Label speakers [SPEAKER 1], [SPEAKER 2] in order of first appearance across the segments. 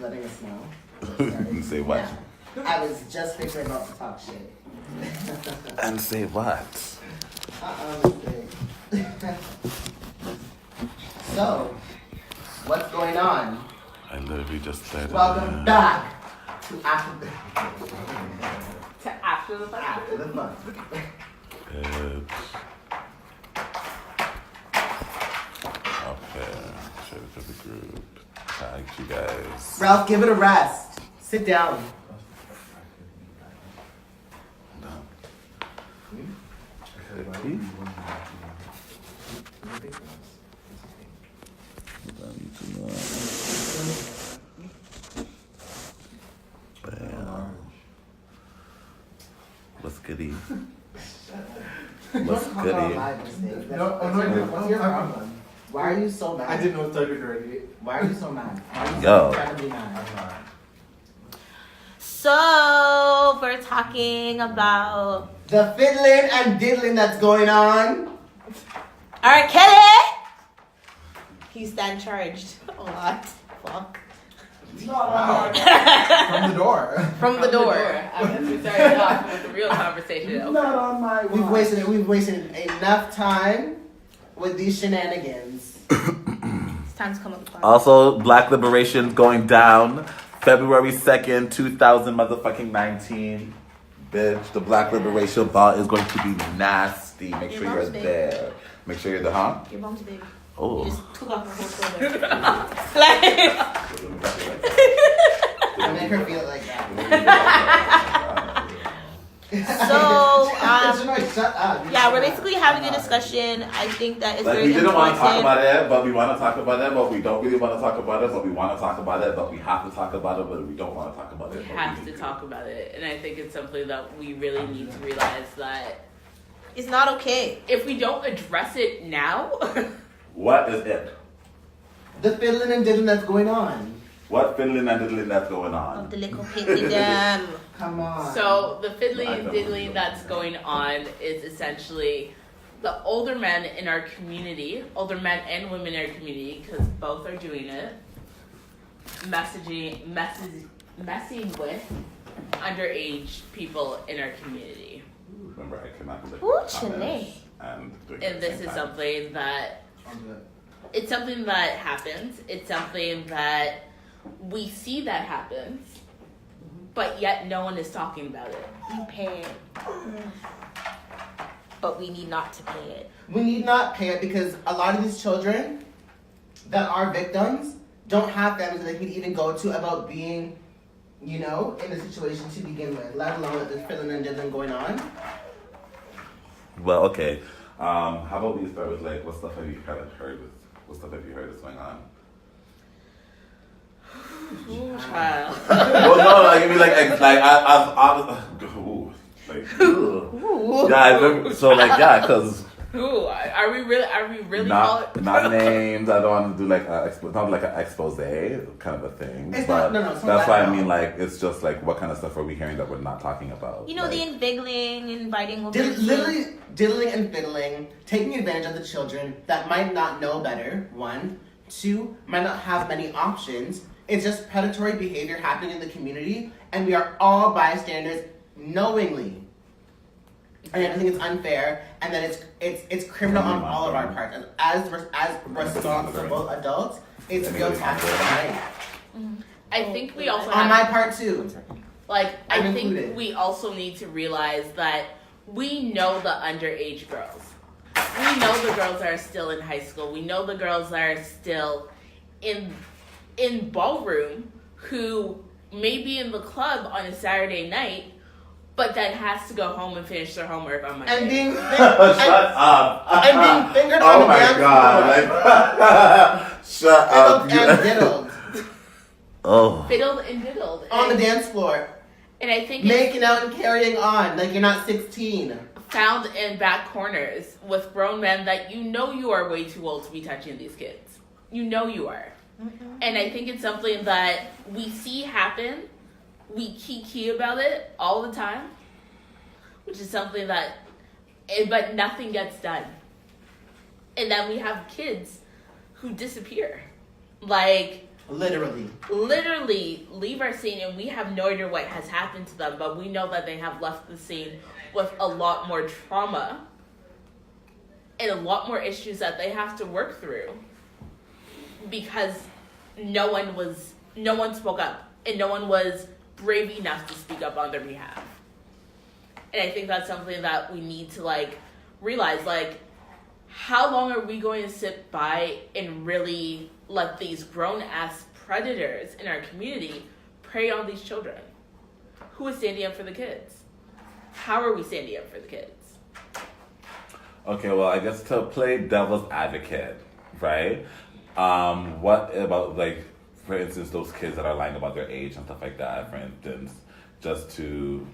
[SPEAKER 1] letting us know.
[SPEAKER 2] And say what?
[SPEAKER 1] Yeah. I was just figuring about to talk shit.
[SPEAKER 2] And say what?
[SPEAKER 1] So, what's going on?
[SPEAKER 2] I literally just said
[SPEAKER 1] Welcome back to After the
[SPEAKER 3] Fun.
[SPEAKER 1] After the Fun.
[SPEAKER 2] Okay, share it to the group. Tag you guys.
[SPEAKER 1] Ralph, give it a rest. Sit down.
[SPEAKER 2] What's goody? What's goody?
[SPEAKER 1] What's your problem? Why are you so mad?
[SPEAKER 4] I didn't know it started already.
[SPEAKER 1] Why are you so mad? Why are you
[SPEAKER 2] Yo.
[SPEAKER 1] so incredibly mad?
[SPEAKER 3] So we're talking about
[SPEAKER 1] The fiddling and diddling that's going on.
[SPEAKER 3] R. Kelly. He's stand charged a lot. Fuck.
[SPEAKER 4] From the door.
[SPEAKER 3] From the door.
[SPEAKER 5] I guess we started off with the real conversation.
[SPEAKER 1] Not on my watch. We've wasted enough time with these shenanigans.
[SPEAKER 3] It's time to come up with a
[SPEAKER 2] Also, Black Liberation's going down February 2nd, 2019. Bitch, the Black Liberation ball is going to be nasty. Make sure you're there. Make sure you're there, huh?
[SPEAKER 3] Your mom's big.
[SPEAKER 2] Oh.
[SPEAKER 3] You just took off her whole shoulder.
[SPEAKER 1] I make her feel like that.
[SPEAKER 3] So,
[SPEAKER 1] shut up.
[SPEAKER 3] yeah, we're basically having a discussion. I think that it's
[SPEAKER 2] Like,
[SPEAKER 3] very
[SPEAKER 2] we didn't want to talk
[SPEAKER 3] important.
[SPEAKER 2] about it, but we want to talk about it, but we don't really want to talk about it, but we want to talk about it, but we have to talk about it, but we don't want to talk about it.
[SPEAKER 5] We
[SPEAKER 2] but
[SPEAKER 5] have
[SPEAKER 2] need
[SPEAKER 5] to talk about it, and I think it's something that we really need to realize that
[SPEAKER 3] It's not okay.
[SPEAKER 5] if we don't address it now,
[SPEAKER 2] What is it?
[SPEAKER 1] The fiddling and diddling that's going on.
[SPEAKER 2] What fiddling and diddling that's going
[SPEAKER 3] Of
[SPEAKER 2] on?
[SPEAKER 3] the little piggy dam.
[SPEAKER 1] Come on.
[SPEAKER 5] so the fiddling
[SPEAKER 2] I
[SPEAKER 5] and
[SPEAKER 2] don't
[SPEAKER 5] diddling
[SPEAKER 2] know.
[SPEAKER 5] that's going on is essentially the older men in our community, older men and women in our community, because both are doing it, messing with underage people in our community.
[SPEAKER 2] Remember, I cannot click
[SPEAKER 3] Ooh,
[SPEAKER 2] comments
[SPEAKER 3] Chile.
[SPEAKER 2] and doing it
[SPEAKER 5] And
[SPEAKER 2] at the
[SPEAKER 5] this
[SPEAKER 2] same
[SPEAKER 5] is
[SPEAKER 2] time.
[SPEAKER 5] something that
[SPEAKER 1] I'm good.
[SPEAKER 5] it's something that happens. It's something that we see that happens, but yet no one is talking about it.
[SPEAKER 3] You pay it. But we need not to pay it.
[SPEAKER 1] We need not pay it because a lot of these children that are victims don't have families that they can even go to about being, in the situation to begin with, let alone that there's fiddling and diddling going on.
[SPEAKER 2] Well, okay. How about we start with what stuff have you kind of heard? What stuff have you heard is going on?
[SPEAKER 5] Ooh, child.
[SPEAKER 2] Well, no, I mean I've ooh, ugh. Yeah, I remember, so because
[SPEAKER 5] Ooh, are we really
[SPEAKER 2] not names. I don't want to do not like an expose kind of a thing.
[SPEAKER 1] It's
[SPEAKER 2] but
[SPEAKER 1] not- no, it's not
[SPEAKER 2] that's
[SPEAKER 1] that
[SPEAKER 2] why I
[SPEAKER 1] at
[SPEAKER 2] mean
[SPEAKER 1] all.
[SPEAKER 2] it's just what kind of stuff are we hearing that we're not talking about?
[SPEAKER 3] You know, the invigilating, inviting over.
[SPEAKER 1] Literally diddling and fiddling, taking advantage of the children that might not know better, 1. 2, might not have many options. It's just predatory behavior happening in the community, and we are all bystanders knowingly. And I think it's unfair, and that it's criminal on all of our parts. And as responsible adults, it's real taxes on right.
[SPEAKER 5] I think we also
[SPEAKER 1] On
[SPEAKER 5] have,
[SPEAKER 1] my part too.
[SPEAKER 5] I
[SPEAKER 1] I'm
[SPEAKER 5] think
[SPEAKER 1] included.
[SPEAKER 5] we also need to realize that we know the underage girls. We know the girls that are still in high school. We know the girls that are still in ballroom who may be in the club on a Saturday night, but then has to go home and finish their homework on Monday.
[SPEAKER 1] And being
[SPEAKER 2] Shut up!
[SPEAKER 1] and being fingered on
[SPEAKER 2] Oh
[SPEAKER 1] the
[SPEAKER 2] my
[SPEAKER 1] dance
[SPEAKER 2] god! Shut up!
[SPEAKER 1] floor. And diddled
[SPEAKER 2] Oh.
[SPEAKER 5] Fiddled and diddled.
[SPEAKER 1] on the
[SPEAKER 5] And-
[SPEAKER 1] dance floor.
[SPEAKER 5] And I think it's
[SPEAKER 1] Making out and carrying on like you're not 16.
[SPEAKER 5] found in back corners with grown men that you know you are way too old to be touching these kids. You know you are.
[SPEAKER 3] Mm-hmm.
[SPEAKER 5] And I think it's something that we see happen. We kiki about it all the time, which is something that, but nothing gets done. And then we have kids who disappear.
[SPEAKER 1] Literally.
[SPEAKER 5] literally leave our scene, and we have no idea what has happened to them, but we know that they have left the scene with a lot more trauma and a lot more issues that they have to work through because no one spoke up, and no one was brave enough to speak up on their behalf. And I think that's something that we need to like realize, like, how long are we going to sit by and really let these grown-ass predators in our community prey on these children? Who is standing up for the kids? How are we standing up for the kids?
[SPEAKER 2] Okay, well, I guess to play devil's advocate, right? What about, like, for instance, those kids that are lying about their age and stuff like that, for instance, just to,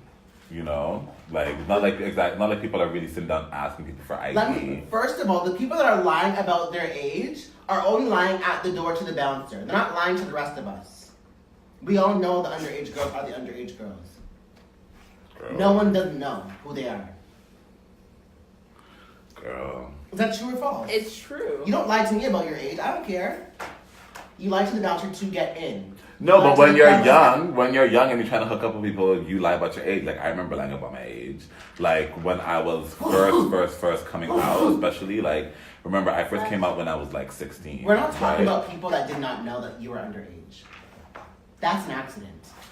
[SPEAKER 2] you know, like, not like people are really sitting down asking people for ID.
[SPEAKER 1] First of all, the people that are lying about their age are only lying at the door to the bouncer. They're not lying to the rest of us. We all know the underage girls are the underage girls.
[SPEAKER 2] Girl.
[SPEAKER 1] No one doesn't know who they are.
[SPEAKER 2] Girl.
[SPEAKER 1] Is that true or false?
[SPEAKER 5] It's true.
[SPEAKER 1] You don't lie to me about your age. I don't care. You lie to the bouncer to get in.
[SPEAKER 2] No,
[SPEAKER 1] You lie
[SPEAKER 2] but
[SPEAKER 1] to
[SPEAKER 2] when
[SPEAKER 1] the
[SPEAKER 2] you're
[SPEAKER 1] front
[SPEAKER 2] young and you're trying to hook up with people, you lie about your age. Like, I remember lying about my age. Like, when I was first coming out, especially, like, remember, I first came out when I was, like, 16.
[SPEAKER 1] We're not talking
[SPEAKER 2] right?
[SPEAKER 1] about people that did not know that you were underage. That's an accident.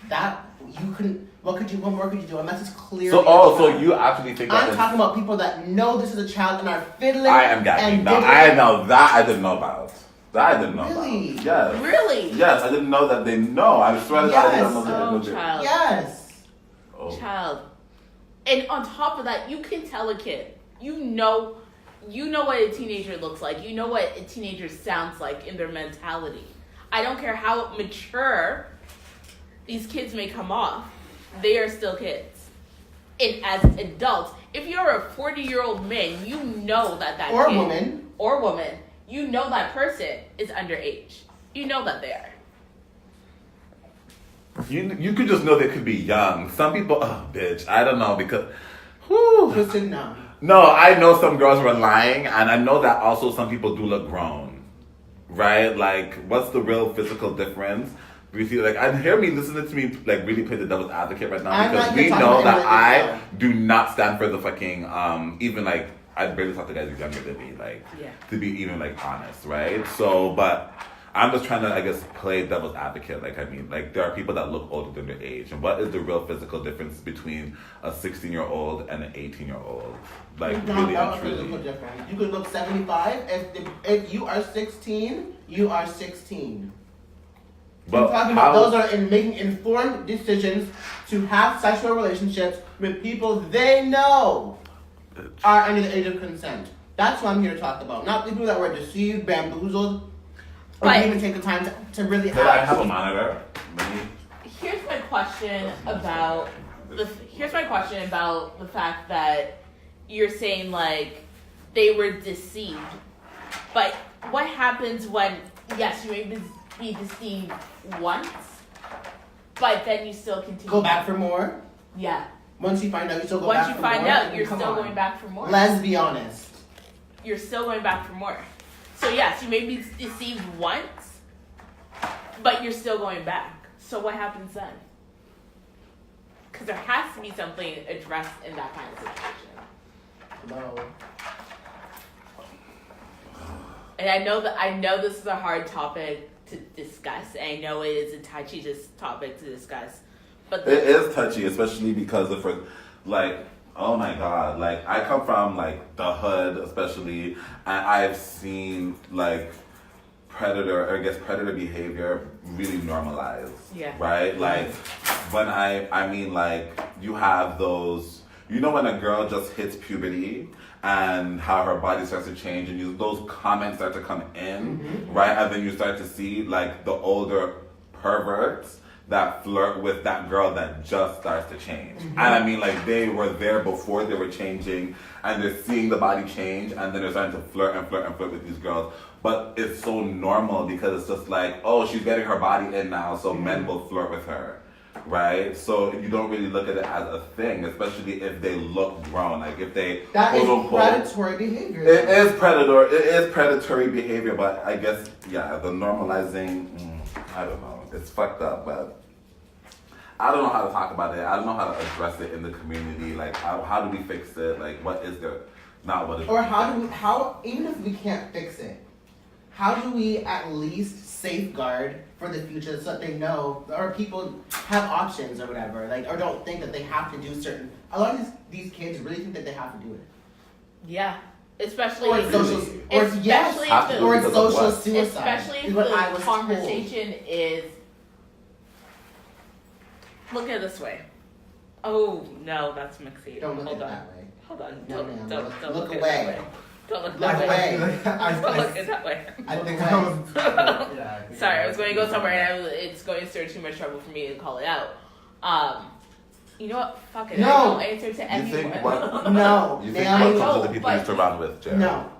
[SPEAKER 1] That, you couldn't, what more could you do unless it's clear.
[SPEAKER 2] So you actually think that
[SPEAKER 1] I'm talking about people that know this is a child and are fiddling.
[SPEAKER 2] I am gagging.
[SPEAKER 1] and
[SPEAKER 2] No,
[SPEAKER 1] diddling.
[SPEAKER 2] I know that I didn't know about. That I didn't know
[SPEAKER 1] Really?
[SPEAKER 2] about. Yes.
[SPEAKER 5] Really?
[SPEAKER 2] Yes, I didn't know that they know. I swear to God, I didn't know that they
[SPEAKER 5] Oh,
[SPEAKER 2] know that.
[SPEAKER 5] child.
[SPEAKER 1] Yes.
[SPEAKER 2] Oh.
[SPEAKER 5] Child. And on top of that, you can tell a kid. You know what a teenager looks like. You know what a teenager sounds like in their mentality. I don't care how mature these kids may come off. They are still kids. And as adults, if you're a 40-year-old man, you know that
[SPEAKER 1] Or
[SPEAKER 5] kid,
[SPEAKER 1] woman.
[SPEAKER 5] or woman, you know that person is underage. You know that they are.
[SPEAKER 2] You could just know they could be young. Some people, oh, bitch, I don't know because, whew.
[SPEAKER 1] Listen now.
[SPEAKER 2] No, I know some girls were lying, and I know that also some people do look grown, right? Like, what's the real physical difference? We see, like, and hear me, listening to me, like, really play the devil's advocate right now
[SPEAKER 1] I'm
[SPEAKER 2] because
[SPEAKER 1] not
[SPEAKER 2] we
[SPEAKER 1] even
[SPEAKER 2] know
[SPEAKER 1] talking
[SPEAKER 2] that
[SPEAKER 1] about
[SPEAKER 2] I
[SPEAKER 1] it,
[SPEAKER 2] do not stand for the fucking, even, like, I barely talk to guys who's younger than me, like,
[SPEAKER 5] Yeah.
[SPEAKER 2] to be even, like, honest, right? So, but I'm just trying to, I guess, play devil's advocate. Like, I mean, like, there are people that look older than their age. And what is the real physical difference between a 16-year-old and an 18-year-old? Like,
[SPEAKER 1] It's not
[SPEAKER 2] really
[SPEAKER 1] about
[SPEAKER 2] and
[SPEAKER 1] physical
[SPEAKER 2] truly.
[SPEAKER 1] difference. You could look 75. If you are 16, you are 16. I'm talking about those are making informed decisions to have sexual relationships with people they know are under the age of consent. That's what I'm here to talk about. Not the people that were deceived, bamboozled, or
[SPEAKER 5] But-
[SPEAKER 1] didn't even take the time to really
[SPEAKER 2] Did I
[SPEAKER 1] ask.
[SPEAKER 2] have a monitor? Maybe.
[SPEAKER 5] Here's my question about the fact that you're saying like they were deceived. But what happens when yes, you may be deceived once, but then you still continue.
[SPEAKER 1] Go back for more.
[SPEAKER 5] Yeah.
[SPEAKER 1] Once you find out, you still go
[SPEAKER 5] Once
[SPEAKER 1] back
[SPEAKER 5] you
[SPEAKER 1] for
[SPEAKER 5] find
[SPEAKER 1] more.
[SPEAKER 5] out, you're
[SPEAKER 1] Come
[SPEAKER 5] still
[SPEAKER 1] on.
[SPEAKER 5] going back for more.
[SPEAKER 1] Let's be honest.
[SPEAKER 5] You're still going back for more. So yes, you may be deceived once, but you're still going back. So what happens then? Because there has to be something addressed in that kind of situation.
[SPEAKER 1] No.
[SPEAKER 5] And I know this is a hard topic to discuss. And I know it is a touchy topic to discuss. But
[SPEAKER 2] It is touchy, especially because of, like, oh my God, like, I come from, like, the hood, especially, and I've seen, like, predator behavior really normalized.
[SPEAKER 5] Yeah.
[SPEAKER 2] Right? Like, when I mean, like, you have those, you know when a girl just hits puberty and how her body starts to change and those comments start to come in, right? And then you start to see, like, the older perverts that flirt with that girl that just starts to change. And I mean, like, they were there before they were changing, and they're seeing the body change, and then they're starting to flirt with these girls. But it's so normal because it's just like, oh, she's getting her body in now, so men will flirt with her, right? So you don't really look at it as a thing, especially if they look grown, like if they
[SPEAKER 1] That is
[SPEAKER 2] quote unquote.
[SPEAKER 1] predatory behavior.
[SPEAKER 2] It is predatory behavior, but I guess, yeah, the normalizing. I don't know. It's fucked up, but I don't know how to talk about it. I don't know how to address it in the community. Like, how do we fix it? Like, what is there? Not what is
[SPEAKER 1] Or how even if we can't fix it, how do we at least safeguard for the future so that they know, or people have options or whatever, like, or don't think that they have to do certain. A lot of these kids really think that they have to do it.
[SPEAKER 5] Yeah. Especially
[SPEAKER 1] Or
[SPEAKER 5] if,
[SPEAKER 1] social, or
[SPEAKER 5] especially
[SPEAKER 1] yes,
[SPEAKER 5] if the,
[SPEAKER 1] or it's
[SPEAKER 2] because of
[SPEAKER 1] social
[SPEAKER 2] what?
[SPEAKER 1] suicide.
[SPEAKER 5] especially
[SPEAKER 1] is
[SPEAKER 5] if
[SPEAKER 1] what I
[SPEAKER 5] the
[SPEAKER 1] was
[SPEAKER 5] conversation is, look at it this way. Oh no, that's mixy.
[SPEAKER 1] Told. Don't look
[SPEAKER 5] Hold
[SPEAKER 1] at it
[SPEAKER 5] on.
[SPEAKER 1] that way.
[SPEAKER 5] Hold on.
[SPEAKER 1] No,
[SPEAKER 5] Don't
[SPEAKER 1] ma'am.
[SPEAKER 5] don't
[SPEAKER 1] Look
[SPEAKER 5] look
[SPEAKER 1] away.
[SPEAKER 5] At it that way. Don't look
[SPEAKER 1] Look
[SPEAKER 5] that way.
[SPEAKER 1] away.
[SPEAKER 5] Don't look it that way.
[SPEAKER 4] I think
[SPEAKER 1] Look
[SPEAKER 4] I
[SPEAKER 1] away.
[SPEAKER 4] was. Yeah, I think
[SPEAKER 5] Sorry, I was going to go somewhere and it's going to stir too much trouble for me to call it out. You know what? Fuck it.
[SPEAKER 1] No.
[SPEAKER 5] I don't answer to
[SPEAKER 2] You
[SPEAKER 5] anyone.
[SPEAKER 2] think what?
[SPEAKER 1] No,
[SPEAKER 2] You think
[SPEAKER 1] ma'am.
[SPEAKER 2] what
[SPEAKER 5] know,
[SPEAKER 2] comes to the people
[SPEAKER 5] but-
[SPEAKER 2] you surround with, Jared?
[SPEAKER 1] No.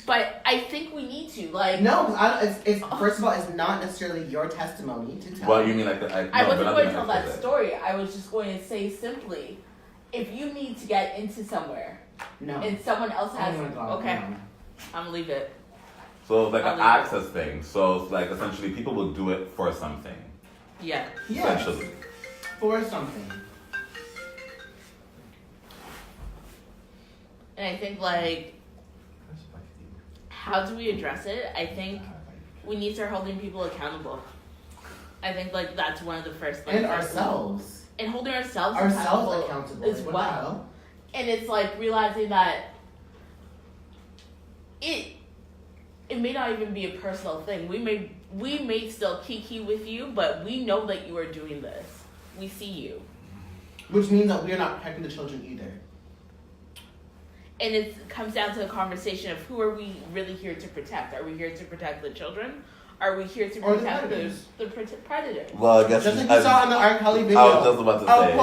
[SPEAKER 5] But I think we need to. Like,
[SPEAKER 1] No, it's first of all, it's not necessarily your testimony to tell.
[SPEAKER 2] Well, you mean like
[SPEAKER 5] I
[SPEAKER 2] no,
[SPEAKER 5] wasn't
[SPEAKER 2] but
[SPEAKER 5] going to
[SPEAKER 2] not
[SPEAKER 5] tell
[SPEAKER 2] like
[SPEAKER 5] that story. I was just going to say simply, if you need to get into somewhere
[SPEAKER 1] No.
[SPEAKER 5] and someone else has,
[SPEAKER 1] Oh my God,
[SPEAKER 5] okay,
[SPEAKER 1] no.
[SPEAKER 5] I'm gonna leave it.
[SPEAKER 2] So it's like
[SPEAKER 5] I'll
[SPEAKER 2] an
[SPEAKER 5] leave it.
[SPEAKER 2] access thing. So it's like essentially people will do it for something.
[SPEAKER 5] Yeah.
[SPEAKER 1] Yes,
[SPEAKER 2] Essentially.
[SPEAKER 1] for something.
[SPEAKER 5] And I think like, how do we address it? I think we need to start holding people accountable. I think like that's one of the first things.
[SPEAKER 1] And ourselves.
[SPEAKER 5] And holding ourselves
[SPEAKER 1] Accountable
[SPEAKER 5] as
[SPEAKER 1] What
[SPEAKER 5] well.
[SPEAKER 1] the hell?
[SPEAKER 5] And it's like realizing that it may not even be a personal thing. We may still kiki with you, but we know that you are doing this. We see you.
[SPEAKER 1] Which means that we are not protecting the children either.
[SPEAKER 5] And it comes down to a conversation of who are we really here to protect? Are we here to protect the children? Are we here to
[SPEAKER 1] Or the
[SPEAKER 5] protect
[SPEAKER 1] predators.
[SPEAKER 5] the predators?
[SPEAKER 2] Well, I guess
[SPEAKER 1] Just like you saw on the R. Kelly video.
[SPEAKER 2] I was just about to say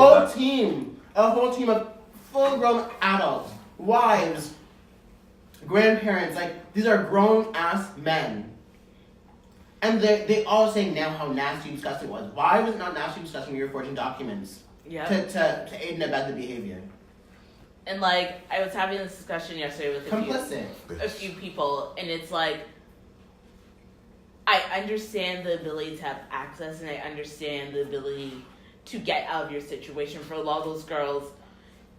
[SPEAKER 1] A whole team of full-grown adults, wives, grandparents, like these are grown-ass men. And they all say now how nasty and disgusting it was. Why was it not nasty and disgusting when you were forging documents
[SPEAKER 5] Yeah.
[SPEAKER 1] to aid and abet the behavior?
[SPEAKER 5] And like I was having this discussion yesterday with
[SPEAKER 1] Complicit.
[SPEAKER 5] a few people, and it's like I understand the ability to have access, and I understand the ability to get out of your situation. For a lot of those girls,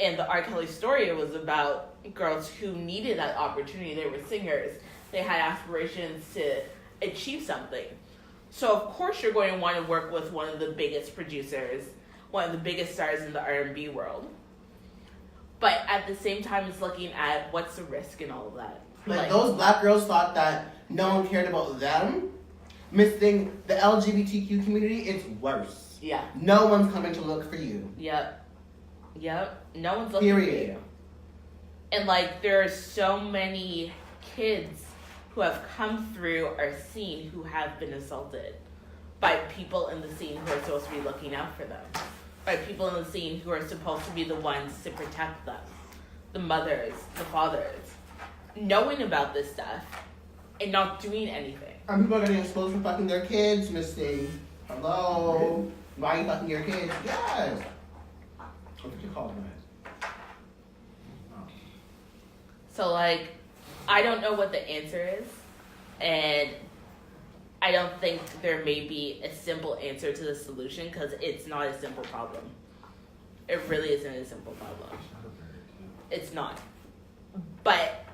[SPEAKER 5] and the R. Kelly story was about girls who needed that opportunity. They were singers. They had aspirations to achieve something. So of course you're going to want to work with one of the biggest producers, one of the biggest stars in the R&B world. But at the same time, it's looking at what's the risk in all of that.
[SPEAKER 1] Like those black girls thought that no one cared about them. Missing the LGBTQ community, it's worse.
[SPEAKER 5] Yeah.
[SPEAKER 1] No one's coming to look for you.
[SPEAKER 5] Yep. No one's looking
[SPEAKER 1] Period.
[SPEAKER 5] for you. And like there are so many kids who have come through our scene who have been assaulted by people in the scene who are supposed to be looking out for them. By people in the scene who are supposed to be the ones to protect them. The mothers, the fathers. Knowing about this stuff and not doing anything.
[SPEAKER 1] And people are getting exposed for fucking their kids, missing. Hello? Why are you fucking your kids? Yes. What did you call it?
[SPEAKER 5] So like, I don't know what the answer is, and I don't think there may be a simple answer to the solution because it's not a simple problem. It really isn't a simple problem. It's not. But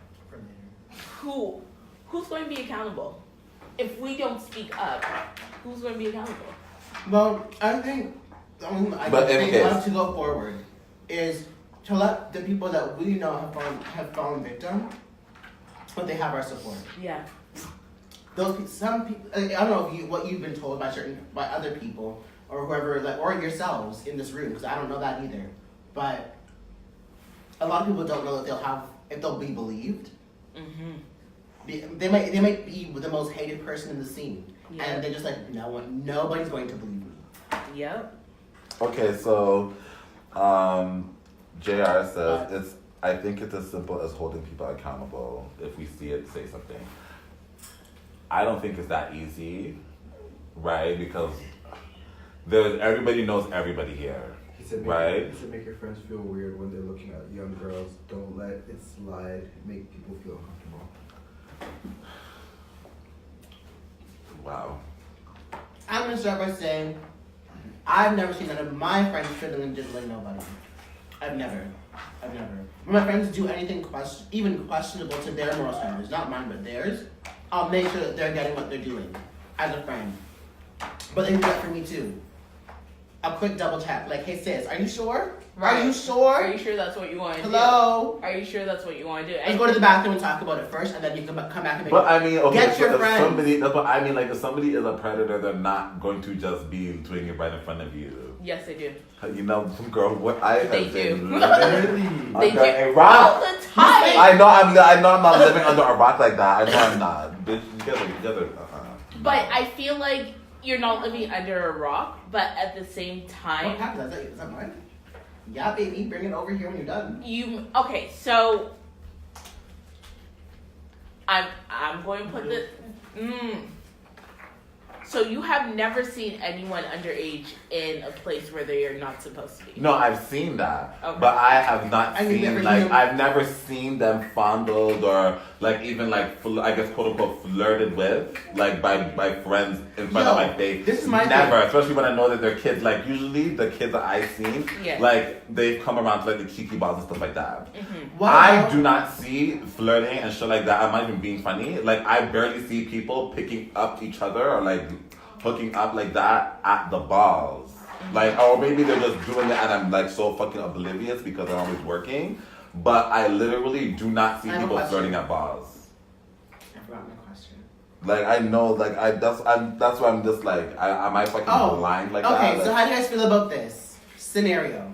[SPEAKER 5] who's going to be accountable? If we don't speak up, who's going to be accountable?
[SPEAKER 1] Well, I think I
[SPEAKER 2] But in
[SPEAKER 1] think
[SPEAKER 2] case-
[SPEAKER 1] love to go forward is to let the people that we know have fallen victim, but they have our support.
[SPEAKER 5] Yeah.
[SPEAKER 1] Some people, I don't know what you've been told by other people or whoever, like, or yourselves in this room, because I don't know that either. But a lot of people don't know that they'll be believed.
[SPEAKER 5] Mm-hmm.
[SPEAKER 1] They might be the most hated person in the scene,
[SPEAKER 5] Yeah.
[SPEAKER 1] and they're just like, nobody's going to believe me.
[SPEAKER 5] Yep.
[SPEAKER 2] Okay, so JR says I think it's as simple as holding people accountable. If we see it, say something. I don't think it's that easy, right? Because everybody knows everybody here.
[SPEAKER 4] He said,
[SPEAKER 2] Right.
[SPEAKER 4] He said, make your friends feel weird when they're looking at young girls. Don't let it slide. Make people feel comfortable.
[SPEAKER 2] Wow.
[SPEAKER 1] I'm gonna start by saying, I've never seen none of my friends fiddling and diddling nobody. I've never. When my friends do anything even questionable to their moral standards, not mine but theirs, I'll make sure that they're getting what they're doing as a friend. But they do that for me too. A quick double tap, like, hey sis, are you sure?
[SPEAKER 5] Right.
[SPEAKER 1] Are you sure?
[SPEAKER 5] Are you sure that's what you want to do?
[SPEAKER 1] Hello?
[SPEAKER 5] Are you sure that's what you want to do?
[SPEAKER 1] Let's go to the bathroom and talk about it first, and then you can come back and make
[SPEAKER 2] But I mean, okay,
[SPEAKER 1] Get
[SPEAKER 2] so
[SPEAKER 1] your
[SPEAKER 2] if
[SPEAKER 1] friends.
[SPEAKER 2] somebody, that's what I mean, like if somebody is a predator, they're not going to just be doing it right in front of you.
[SPEAKER 5] Yes, they do.
[SPEAKER 2] You know, some girl, what I
[SPEAKER 5] They
[SPEAKER 2] have
[SPEAKER 5] do.
[SPEAKER 2] been
[SPEAKER 4] Really?
[SPEAKER 5] They
[SPEAKER 2] under
[SPEAKER 5] do
[SPEAKER 2] a
[SPEAKER 5] all
[SPEAKER 2] rock.
[SPEAKER 5] the time.
[SPEAKER 2] I know I'm not living under a rock like that. I know I'm not. Bitch, together.
[SPEAKER 5] But I feel like you're not living under a rock, but at the same
[SPEAKER 1] What
[SPEAKER 5] time,
[SPEAKER 1] happened? Is that mine? Yeah, baby, bring it over here when you're done.
[SPEAKER 5] okay, so I'm going to put the So you have never seen anyone underage in a place where they are not supposed to be.
[SPEAKER 2] No, I've seen that,
[SPEAKER 5] Okay.
[SPEAKER 2] but I have not
[SPEAKER 1] And you've never
[SPEAKER 2] seen like
[SPEAKER 1] seen them-
[SPEAKER 2] I've never seen them fondled or like even like I guess quote unquote flirted with like by friends in front of
[SPEAKER 1] Yo,
[SPEAKER 2] my face.
[SPEAKER 1] this is my
[SPEAKER 2] never,
[SPEAKER 1] thing.
[SPEAKER 2] especially when I know that they're kids. Like usually the kids that I've seen,
[SPEAKER 5] Yeah.
[SPEAKER 2] like they come around to like the kiki balls and stuff like that.
[SPEAKER 1] What
[SPEAKER 2] I
[SPEAKER 1] about-
[SPEAKER 2] do not see flirting and shit like that. I'm not even being funny. Like I barely see people picking up each other or like hooking up like that at the balls. Like, or maybe they're just doing it and I'm like so fucking oblivious because I'm always working. But I literally do not see
[SPEAKER 1] I have a
[SPEAKER 2] people
[SPEAKER 1] question.
[SPEAKER 2] flirting at balls.
[SPEAKER 1] I forgot my question.
[SPEAKER 2] Like I know, like that's why I'm just like, am I fucking
[SPEAKER 1] Oh,
[SPEAKER 2] blind like
[SPEAKER 1] okay,
[SPEAKER 2] that?
[SPEAKER 1] so
[SPEAKER 2] Like,
[SPEAKER 1] how do you guys feel about this scenario?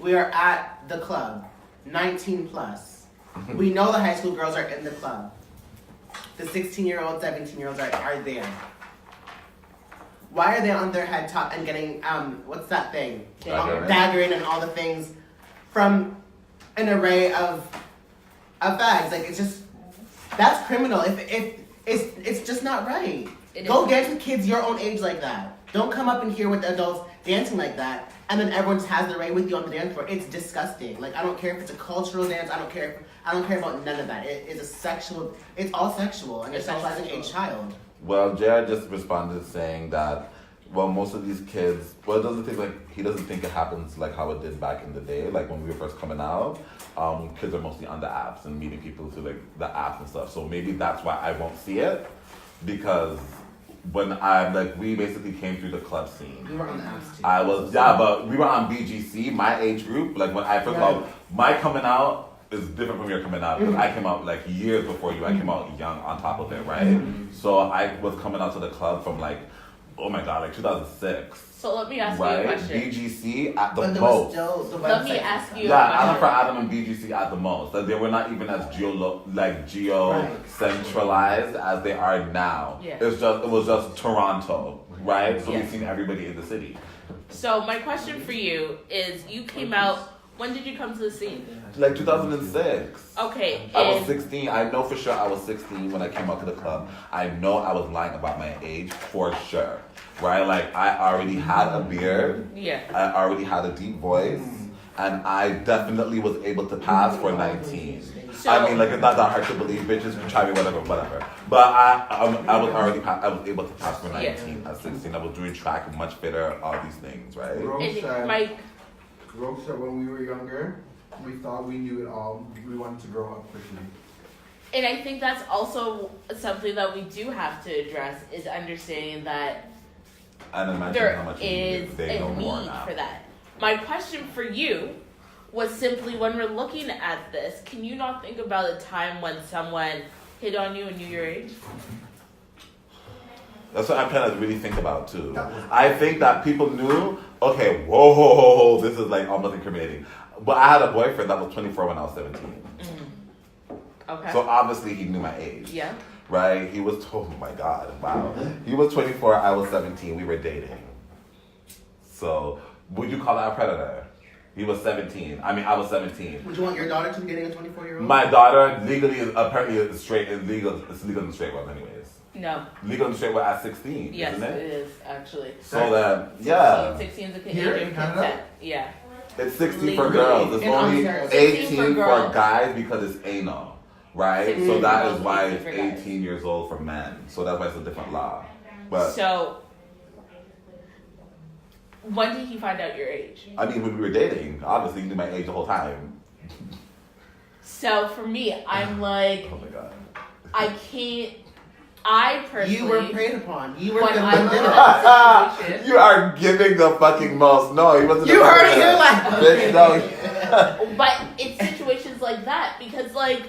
[SPEAKER 1] We are at the club, 19 plus. We know the high school girls are in the club. The 16-year-olds, 17-year-olds are there. Why are they on their head top and getting, what's that thing?
[SPEAKER 2] Daggering.
[SPEAKER 1] Daggering and all the things from an array of fags. Like, it's just, that's criminal. If it's just not right.
[SPEAKER 5] It
[SPEAKER 1] Go
[SPEAKER 5] is.
[SPEAKER 1] dance with kids your own age like that. Don't come up in here with adults dancing like that, and then everyone just has their way with you on the dance floor. It's disgusting. Like, I don't care if it's a cultural dance. I don't care about none of that. It's all sexual, and you're
[SPEAKER 5] It's all
[SPEAKER 1] sexualizing
[SPEAKER 5] sexual.
[SPEAKER 1] a child.
[SPEAKER 2] well, Jared just responded saying that, well, most of these kids, well, it doesn't think like he doesn't think it happens like how it did back in the day, like when we were first coming out. Kids are mostly on the apps and meeting people through like the apps and stuff. So maybe that's why I won't see it, because when we basically came through the club scene.
[SPEAKER 1] We were on the apps too.
[SPEAKER 2] But we were on BGC, my age group. Like when I first of all, my coming out is different from your coming out because I came out like years before you. I came out young on top of it, right? So I was coming out to the club from like, oh my god, like 2006.
[SPEAKER 5] So let me ask you a
[SPEAKER 2] Right?
[SPEAKER 5] question.
[SPEAKER 2] BGC at the
[SPEAKER 1] But there was
[SPEAKER 2] most.
[SPEAKER 1] still the
[SPEAKER 5] Let me
[SPEAKER 1] website.
[SPEAKER 5] ask you-
[SPEAKER 2] Yeah, Adam for Adam and BGC at the most. Like they were not even as geo centralized as they are now.
[SPEAKER 5] Yeah.
[SPEAKER 2] It was just Toronto, right? So
[SPEAKER 5] Yeah.
[SPEAKER 2] we've seen everybody in the city.
[SPEAKER 5] So my question for you is, you came out. When did you come to the scene?
[SPEAKER 2] Like 2006.
[SPEAKER 5] Okay,
[SPEAKER 2] I was
[SPEAKER 5] and
[SPEAKER 2] 16. I know for sure I was 16 when I came out to the club. I know I was lying about my age for sure. Right? Like I already had a beard.
[SPEAKER 5] yeah.
[SPEAKER 2] I already had a deep voice. And I definitely was able to pass for 19.
[SPEAKER 5] So-
[SPEAKER 2] I mean, like it's not that hard to believe. Bitches can try me, whatever. But I was able to pass for 19 at 16. I was doing track much fitter, all these things, right?
[SPEAKER 4] Rose said when we were younger, we thought we knew it all. We wanted to grow up quickly.
[SPEAKER 5] And I think that's also something that we do have to address, is understanding that
[SPEAKER 2] And imagine
[SPEAKER 5] there
[SPEAKER 2] how much
[SPEAKER 5] is
[SPEAKER 2] they know
[SPEAKER 5] a
[SPEAKER 2] more
[SPEAKER 5] need
[SPEAKER 2] now.
[SPEAKER 5] for that. My question for you was simply, when we're looking at this, can you not think about a time when someone hit on you and knew your age?
[SPEAKER 2] That's what I'm trying to really think about too. I think that people knew, okay, whoa, this is like almost incriminating. But I had a boyfriend that was 24 when I was 17.
[SPEAKER 5] Okay.
[SPEAKER 2] So obviously he knew my age.
[SPEAKER 5] Yeah.
[SPEAKER 2] Right? He was, oh my God, wow. He was 24, I was 17, we were dating. So, would you call that a predator? He was 17. I mean, I was 17.
[SPEAKER 1] Would you want your daughter to be dating a 24-year-old?
[SPEAKER 2] My daughter legally is apparently straight. It's legal in the straight world, anyways.
[SPEAKER 5] No.
[SPEAKER 2] Legal in the straight world at 16,
[SPEAKER 5] Yes,
[SPEAKER 2] isn't
[SPEAKER 5] it
[SPEAKER 2] it?
[SPEAKER 5] is actually.
[SPEAKER 2] So that, yeah,
[SPEAKER 5] 16 is the
[SPEAKER 4] Here
[SPEAKER 5] age
[SPEAKER 4] in
[SPEAKER 5] of
[SPEAKER 4] Canada?
[SPEAKER 5] consent. Yeah.
[SPEAKER 2] it's 16 for
[SPEAKER 5] Legally.
[SPEAKER 2] girls. It's
[SPEAKER 1] In
[SPEAKER 2] only
[SPEAKER 1] Ontario.
[SPEAKER 5] 16
[SPEAKER 2] 18
[SPEAKER 5] for
[SPEAKER 2] for
[SPEAKER 5] girls.
[SPEAKER 2] guys because it's anal, right?
[SPEAKER 5] 16
[SPEAKER 2] So
[SPEAKER 5] for
[SPEAKER 2] that
[SPEAKER 5] girls,
[SPEAKER 2] is why
[SPEAKER 5] 18
[SPEAKER 2] it's
[SPEAKER 5] for guys.
[SPEAKER 2] 18 years old for men. So that's why it's a different law. But
[SPEAKER 5] So, When did he find out your age?
[SPEAKER 2] I mean, when we were dating, obviously, he knew my age the whole time.
[SPEAKER 5] So for me, I'm like,
[SPEAKER 2] Oh my god.
[SPEAKER 5] I can't. I personally.
[SPEAKER 1] You were preyed upon. You were
[SPEAKER 5] When
[SPEAKER 1] the
[SPEAKER 5] I
[SPEAKER 1] one
[SPEAKER 5] was
[SPEAKER 1] did
[SPEAKER 5] in
[SPEAKER 1] it.
[SPEAKER 5] that situation.
[SPEAKER 2] You are giving the fucking most. No, he wasn't.
[SPEAKER 1] You
[SPEAKER 2] a
[SPEAKER 1] heard it
[SPEAKER 2] player.
[SPEAKER 1] here like
[SPEAKER 2] Bitch, no.
[SPEAKER 5] But it's situations like that because, like,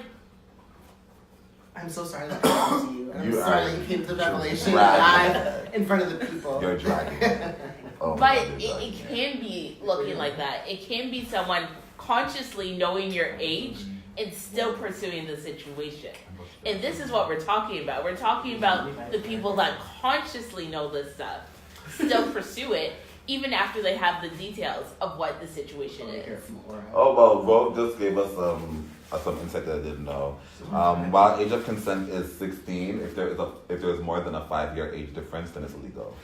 [SPEAKER 1] I'm so sorry that happened to you. And I'm
[SPEAKER 2] You
[SPEAKER 1] sorry
[SPEAKER 2] are
[SPEAKER 1] that you came to the revelation
[SPEAKER 2] dragging.
[SPEAKER 1] live in front of the people.
[SPEAKER 2] You're dragging. Oh my
[SPEAKER 5] but
[SPEAKER 2] God, you're
[SPEAKER 5] it
[SPEAKER 2] dragging.
[SPEAKER 5] can be looking like that. It can be someone consciously knowing your age and still pursuing the situation. And this is what we're talking about. We're talking about the people that consciously know this stuff, still pursue it, even after they have the details of what the situation is.
[SPEAKER 2] Oh well, Ro just gave us some insight that I didn't know. While age of consent is 16, if there is more than a 5-year age difference, then it's illegal.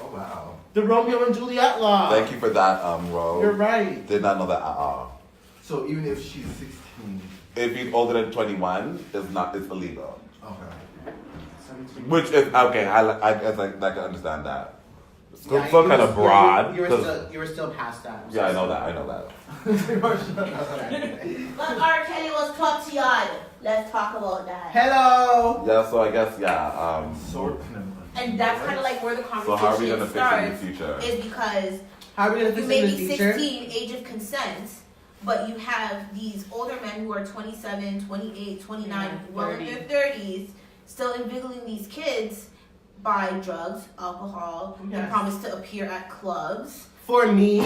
[SPEAKER 4] Oh wow.
[SPEAKER 1] The Romeo and Juliet law.
[SPEAKER 2] Thank you for that, Ro.
[SPEAKER 1] You're right.
[SPEAKER 2] Did not know that at all.
[SPEAKER 4] So even if she's 16.
[SPEAKER 2] If he's older than 21, it's illegal.
[SPEAKER 4] Okay.
[SPEAKER 2] Which is okay. I guess I can understand that. Still,
[SPEAKER 1] Yeah,
[SPEAKER 2] still
[SPEAKER 1] you
[SPEAKER 2] kind
[SPEAKER 1] were-
[SPEAKER 2] of broad.
[SPEAKER 1] You were
[SPEAKER 2] 'cause-
[SPEAKER 1] you were still past that. I'm so
[SPEAKER 2] yeah, I know
[SPEAKER 1] sorry.
[SPEAKER 2] that. I know that.
[SPEAKER 3] But R. Kelly was top yard. Let's talk about that.
[SPEAKER 1] Hello.
[SPEAKER 2] Yeah, so I guess yeah.
[SPEAKER 3] And that's kind of like where the
[SPEAKER 2] So how are we
[SPEAKER 3] conversation
[SPEAKER 2] gonna fix it in
[SPEAKER 3] starts.
[SPEAKER 2] the future?
[SPEAKER 3] Is because
[SPEAKER 1] How are we gonna
[SPEAKER 3] you
[SPEAKER 1] fix
[SPEAKER 3] may
[SPEAKER 1] it in
[SPEAKER 3] be
[SPEAKER 1] the future?
[SPEAKER 3] 16, age of consent, but you have these older men who are 27, 28, 29,
[SPEAKER 5] Yeah,
[SPEAKER 3] well in their 30s, still invigilating these kids by drugs, alcohol, and
[SPEAKER 1] Yes.
[SPEAKER 3] promise to appear at clubs.
[SPEAKER 1] For me,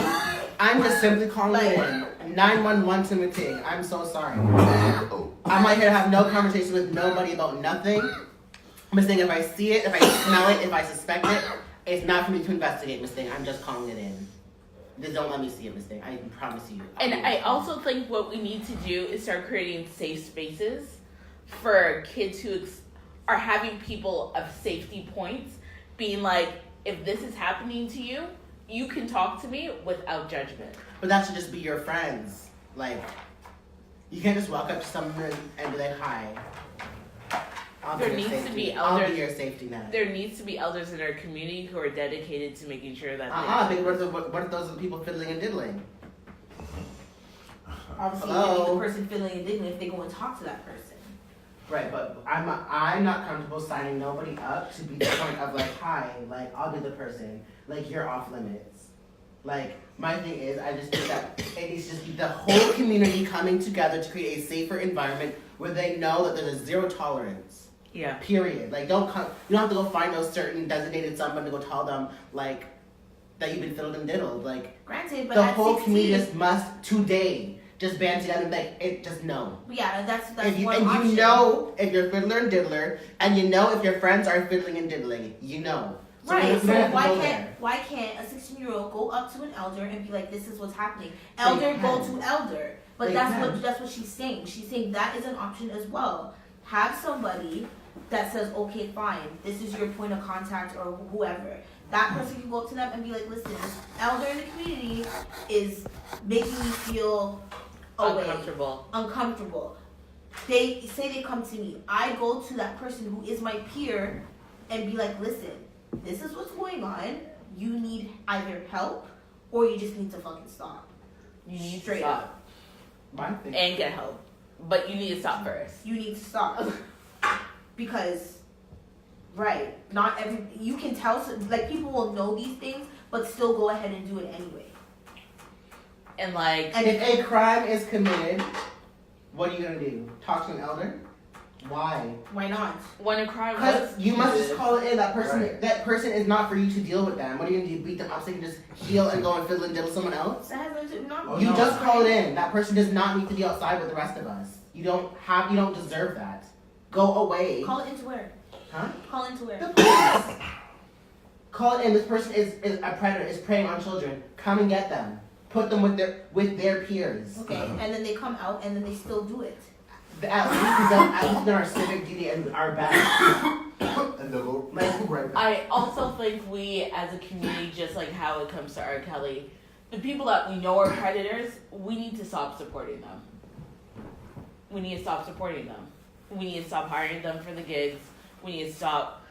[SPEAKER 1] I'm just simply calling it
[SPEAKER 3] Like-
[SPEAKER 1] in. 911 to my thing. I'm so sorry.
[SPEAKER 2] Oh.
[SPEAKER 1] I'm not here to have no conversation with nobody about nothing. I'm just saying if I see it, if I smell it, if I suspect it, it's not for me to investigate, Miss Thing. I'm just calling it in. Just don't let me see it, Miss Thing. I promise you.
[SPEAKER 5] And I also think what we need to do is start creating safe spaces for kids who are having people of safety points, being like, if this is happening to you, you can talk to me without judgment.
[SPEAKER 1] But that should just be your friends. Like, you can't just walk up to someone and be like, hi. I'll
[SPEAKER 5] There
[SPEAKER 1] be your
[SPEAKER 5] needs to
[SPEAKER 1] safety-
[SPEAKER 5] be
[SPEAKER 1] I'll
[SPEAKER 5] elders-
[SPEAKER 1] be your safety net.
[SPEAKER 5] There needs to be elders in our community who are dedicated to making sure that
[SPEAKER 1] What are those people fiddling and diddling?
[SPEAKER 3] Obviously,
[SPEAKER 1] Hello?
[SPEAKER 3] the person feeling indignant if they go and talk to that person.
[SPEAKER 1] Right, but I'm not comfortable signing nobody up to be the point of like, hi, like I'll be the person, like you're off limits. Like my thing is, I just think that it needs to just be the whole community coming together to create a safer environment where they know that there's a zero tolerance.
[SPEAKER 5] Yeah.
[SPEAKER 1] Period. Like you don't have to go find those certain designated someone to go tell them like that you've been fiddled and diddled. Like
[SPEAKER 3] Granted, but
[SPEAKER 1] the
[SPEAKER 3] at
[SPEAKER 1] whole
[SPEAKER 3] 16,
[SPEAKER 1] community just must today just band together and be like it just no.
[SPEAKER 3] yeah, that's
[SPEAKER 1] If you,
[SPEAKER 3] one
[SPEAKER 1] and
[SPEAKER 3] option.
[SPEAKER 1] you know if you're fiddler and diddler, and you know if your friends are fiddling and diddling, you know. So
[SPEAKER 3] Right,
[SPEAKER 1] we
[SPEAKER 3] so
[SPEAKER 1] don't have to go
[SPEAKER 3] why can't a 16-year-old go up to an elder and be like, this is what's happening? Elder, go
[SPEAKER 1] can.
[SPEAKER 3] to elder. But
[SPEAKER 1] They
[SPEAKER 3] that's
[SPEAKER 1] can.
[SPEAKER 3] what she's saying. She's saying that is an option as well. Have somebody that says, okay, fine, this is your point of contact or whoever. That person can go up to them and be like, listen, this elder in the community is making me feel away, uncomfortable. They say they come to me. I go to that person who is my peer and be like, listen, this is what's going on. You need either help or you just need to fucking stop.
[SPEAKER 5] You need
[SPEAKER 3] Straight
[SPEAKER 5] to stop
[SPEAKER 1] My thing.
[SPEAKER 5] and get help. But you need to stop first.
[SPEAKER 3] You need to stop. Because, right, not every, you can tell, like people will know these things, but still go ahead and do it anyway.
[SPEAKER 5] And like,
[SPEAKER 1] And if a crime is committed, what are you gonna do? Talk to an elder? Why?
[SPEAKER 3] Why not?
[SPEAKER 5] when a crime
[SPEAKER 1] Because
[SPEAKER 5] was
[SPEAKER 1] you must just
[SPEAKER 5] committed-
[SPEAKER 1] call it in. That person,
[SPEAKER 4] Right.
[SPEAKER 1] that person is not for you to deal with them. What are you gonna do? Beat them up so you can just heal and go and fiddle and diddle someone else?
[SPEAKER 3] That has nothing to not.
[SPEAKER 4] Oh,
[SPEAKER 1] You
[SPEAKER 4] no.
[SPEAKER 1] just call it in. That person does not need to be outside with the rest of us. You don't deserve that. Go away.
[SPEAKER 3] Call it into where?
[SPEAKER 1] Huh?
[SPEAKER 3] Call into where?
[SPEAKER 1] The police. Call it in. This person is a predator, is preying on children. Come and get them. Put them with their peers.
[SPEAKER 3] Okay, and then they come out and then they still do it.
[SPEAKER 1] At least we've done our civic duty and our best.
[SPEAKER 4] And they'll go
[SPEAKER 1] Like,
[SPEAKER 4] right back.
[SPEAKER 5] I also think we, as a community, just like how it comes to R. Kelly, the people that we know are predators, we need to stop supporting them. We need to stop supporting them. We need to stop hiring them for the gigs. We need to stop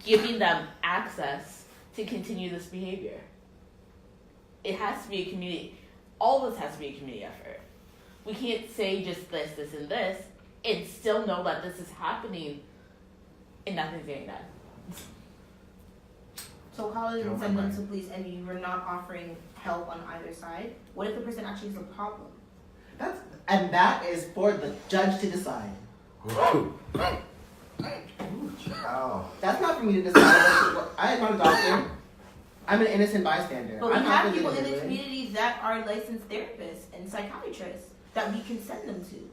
[SPEAKER 5] giving them access to continue this behavior. it has to be a community. All of this has to be a community effort. We can't say just this, and this, and still know that this is happening, and nothing's getting done.
[SPEAKER 3] So how is it send them to police and you were not offering help on either side? What if the person actually has a problem?
[SPEAKER 1] That is for the judge to decide.
[SPEAKER 4] Ooh, child.
[SPEAKER 1] That's not for me to decide. I am not a doctor. I'm an innocent bystander.
[SPEAKER 3] But we
[SPEAKER 1] I'm not
[SPEAKER 3] have people in the
[SPEAKER 1] doing it.
[SPEAKER 3] community that are licensed therapists and psychiatrists that we can send them to.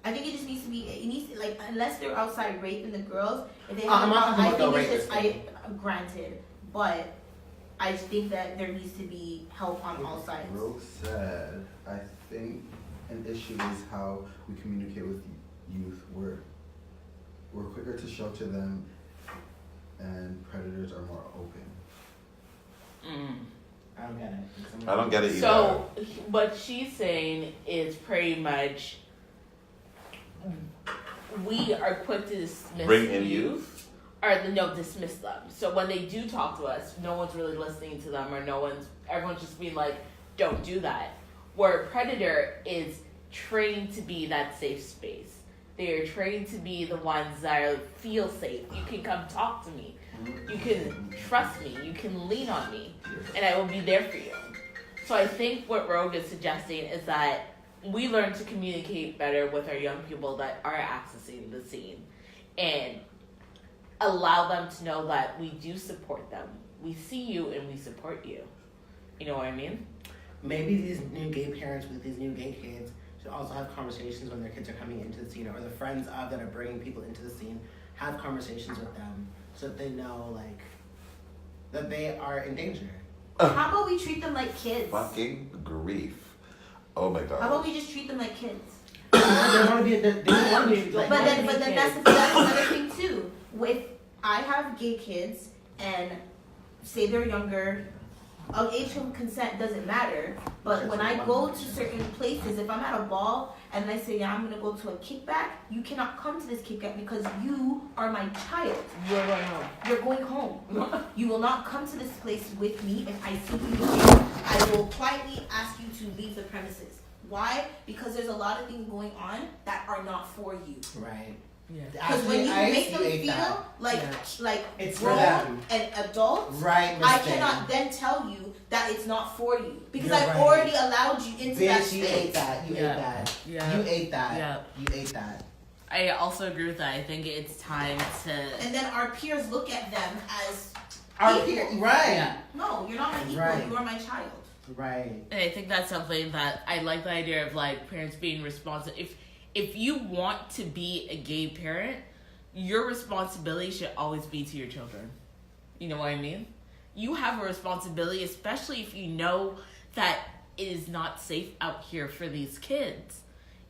[SPEAKER 3] I think it just needs to be, it needs to, like, unless they're outside raping the girls, if they have
[SPEAKER 1] I'm not talking
[SPEAKER 3] I
[SPEAKER 1] about
[SPEAKER 3] think
[SPEAKER 1] the
[SPEAKER 3] it's just,
[SPEAKER 1] rapist.
[SPEAKER 3] granted, but I just think that there needs to be help on all sides.
[SPEAKER 4] Rose said, I think an issue is how we communicate with youth. We're quicker to shelter them, and predators are more open.
[SPEAKER 1] I don't get it.
[SPEAKER 2] I don't get it either.
[SPEAKER 5] So what she's saying is pretty much we are quick to dismiss
[SPEAKER 2] Bring in
[SPEAKER 5] youth, dismiss them. So when they do talk to us, no one's really listening to them, or everyone's just being like, don't do that. Where a predator is trained to be that safe space. They are trained to be the ones that feel safe. You can come talk to me. You can trust me. You can lean on me. And I will be there for you. So I think what Rogue is suggesting is that we learn to communicate better with our young people that are accessing the scene. And allow them to know that we do support them. We see you and we support you. You know what I mean?
[SPEAKER 1] Maybe these new gay parents with these new gay kids should also have conversations when their kids are coming into the scene, or the friends of that are bringing people into the scene, have conversations with them so that they know, like, that they are in danger.
[SPEAKER 3] How about we treat them like kids?
[SPEAKER 2] Fucking grief. Oh my god.
[SPEAKER 3] How about we just treat them like kids?
[SPEAKER 1] They want to be, they want to be, like,
[SPEAKER 3] But then that's another thing too. If I have gay kids and say they're younger, of age of consent doesn't matter. But when I go to certain places, if I'm at a ball and I say, yeah, I'm gonna go to a kickback, you cannot come to this kickback because you are my child.
[SPEAKER 5] You're going home.
[SPEAKER 3] You're going home. You will not come to this place with me if I see you again. I will quietly ask you to leave the premises. Why? Because there's a lot of things going on that are not for you.
[SPEAKER 1] right.
[SPEAKER 5] Yeah.
[SPEAKER 3] Because when you make them feel like
[SPEAKER 1] It's for
[SPEAKER 3] grown
[SPEAKER 1] them.
[SPEAKER 3] and adults,
[SPEAKER 1] Right, Miss
[SPEAKER 3] I
[SPEAKER 1] Thing.
[SPEAKER 3] cannot then tell you that it's not for you because
[SPEAKER 1] You're
[SPEAKER 3] I've
[SPEAKER 1] right.
[SPEAKER 3] already allowed you into that
[SPEAKER 1] Bitch, you
[SPEAKER 3] space.
[SPEAKER 1] ate that. You ate that.
[SPEAKER 5] Yeah.
[SPEAKER 1] You ate that.
[SPEAKER 5] Yeah.
[SPEAKER 1] You ate that.
[SPEAKER 5] I also agree with that. I think it's time to.
[SPEAKER 3] And then our peers look at them as
[SPEAKER 1] Our
[SPEAKER 3] equal.
[SPEAKER 1] peer, right.
[SPEAKER 5] Yeah.
[SPEAKER 3] No, you're not my equal.
[SPEAKER 1] Right.
[SPEAKER 3] You are my child.
[SPEAKER 1] Right.
[SPEAKER 5] And I think that's something that I like, the idea of like parents being responsible. If you want to be a gay parent, your responsibility should always be to your children. You know what I mean? You have a responsibility, especially if you know that it is not safe out here for these kids.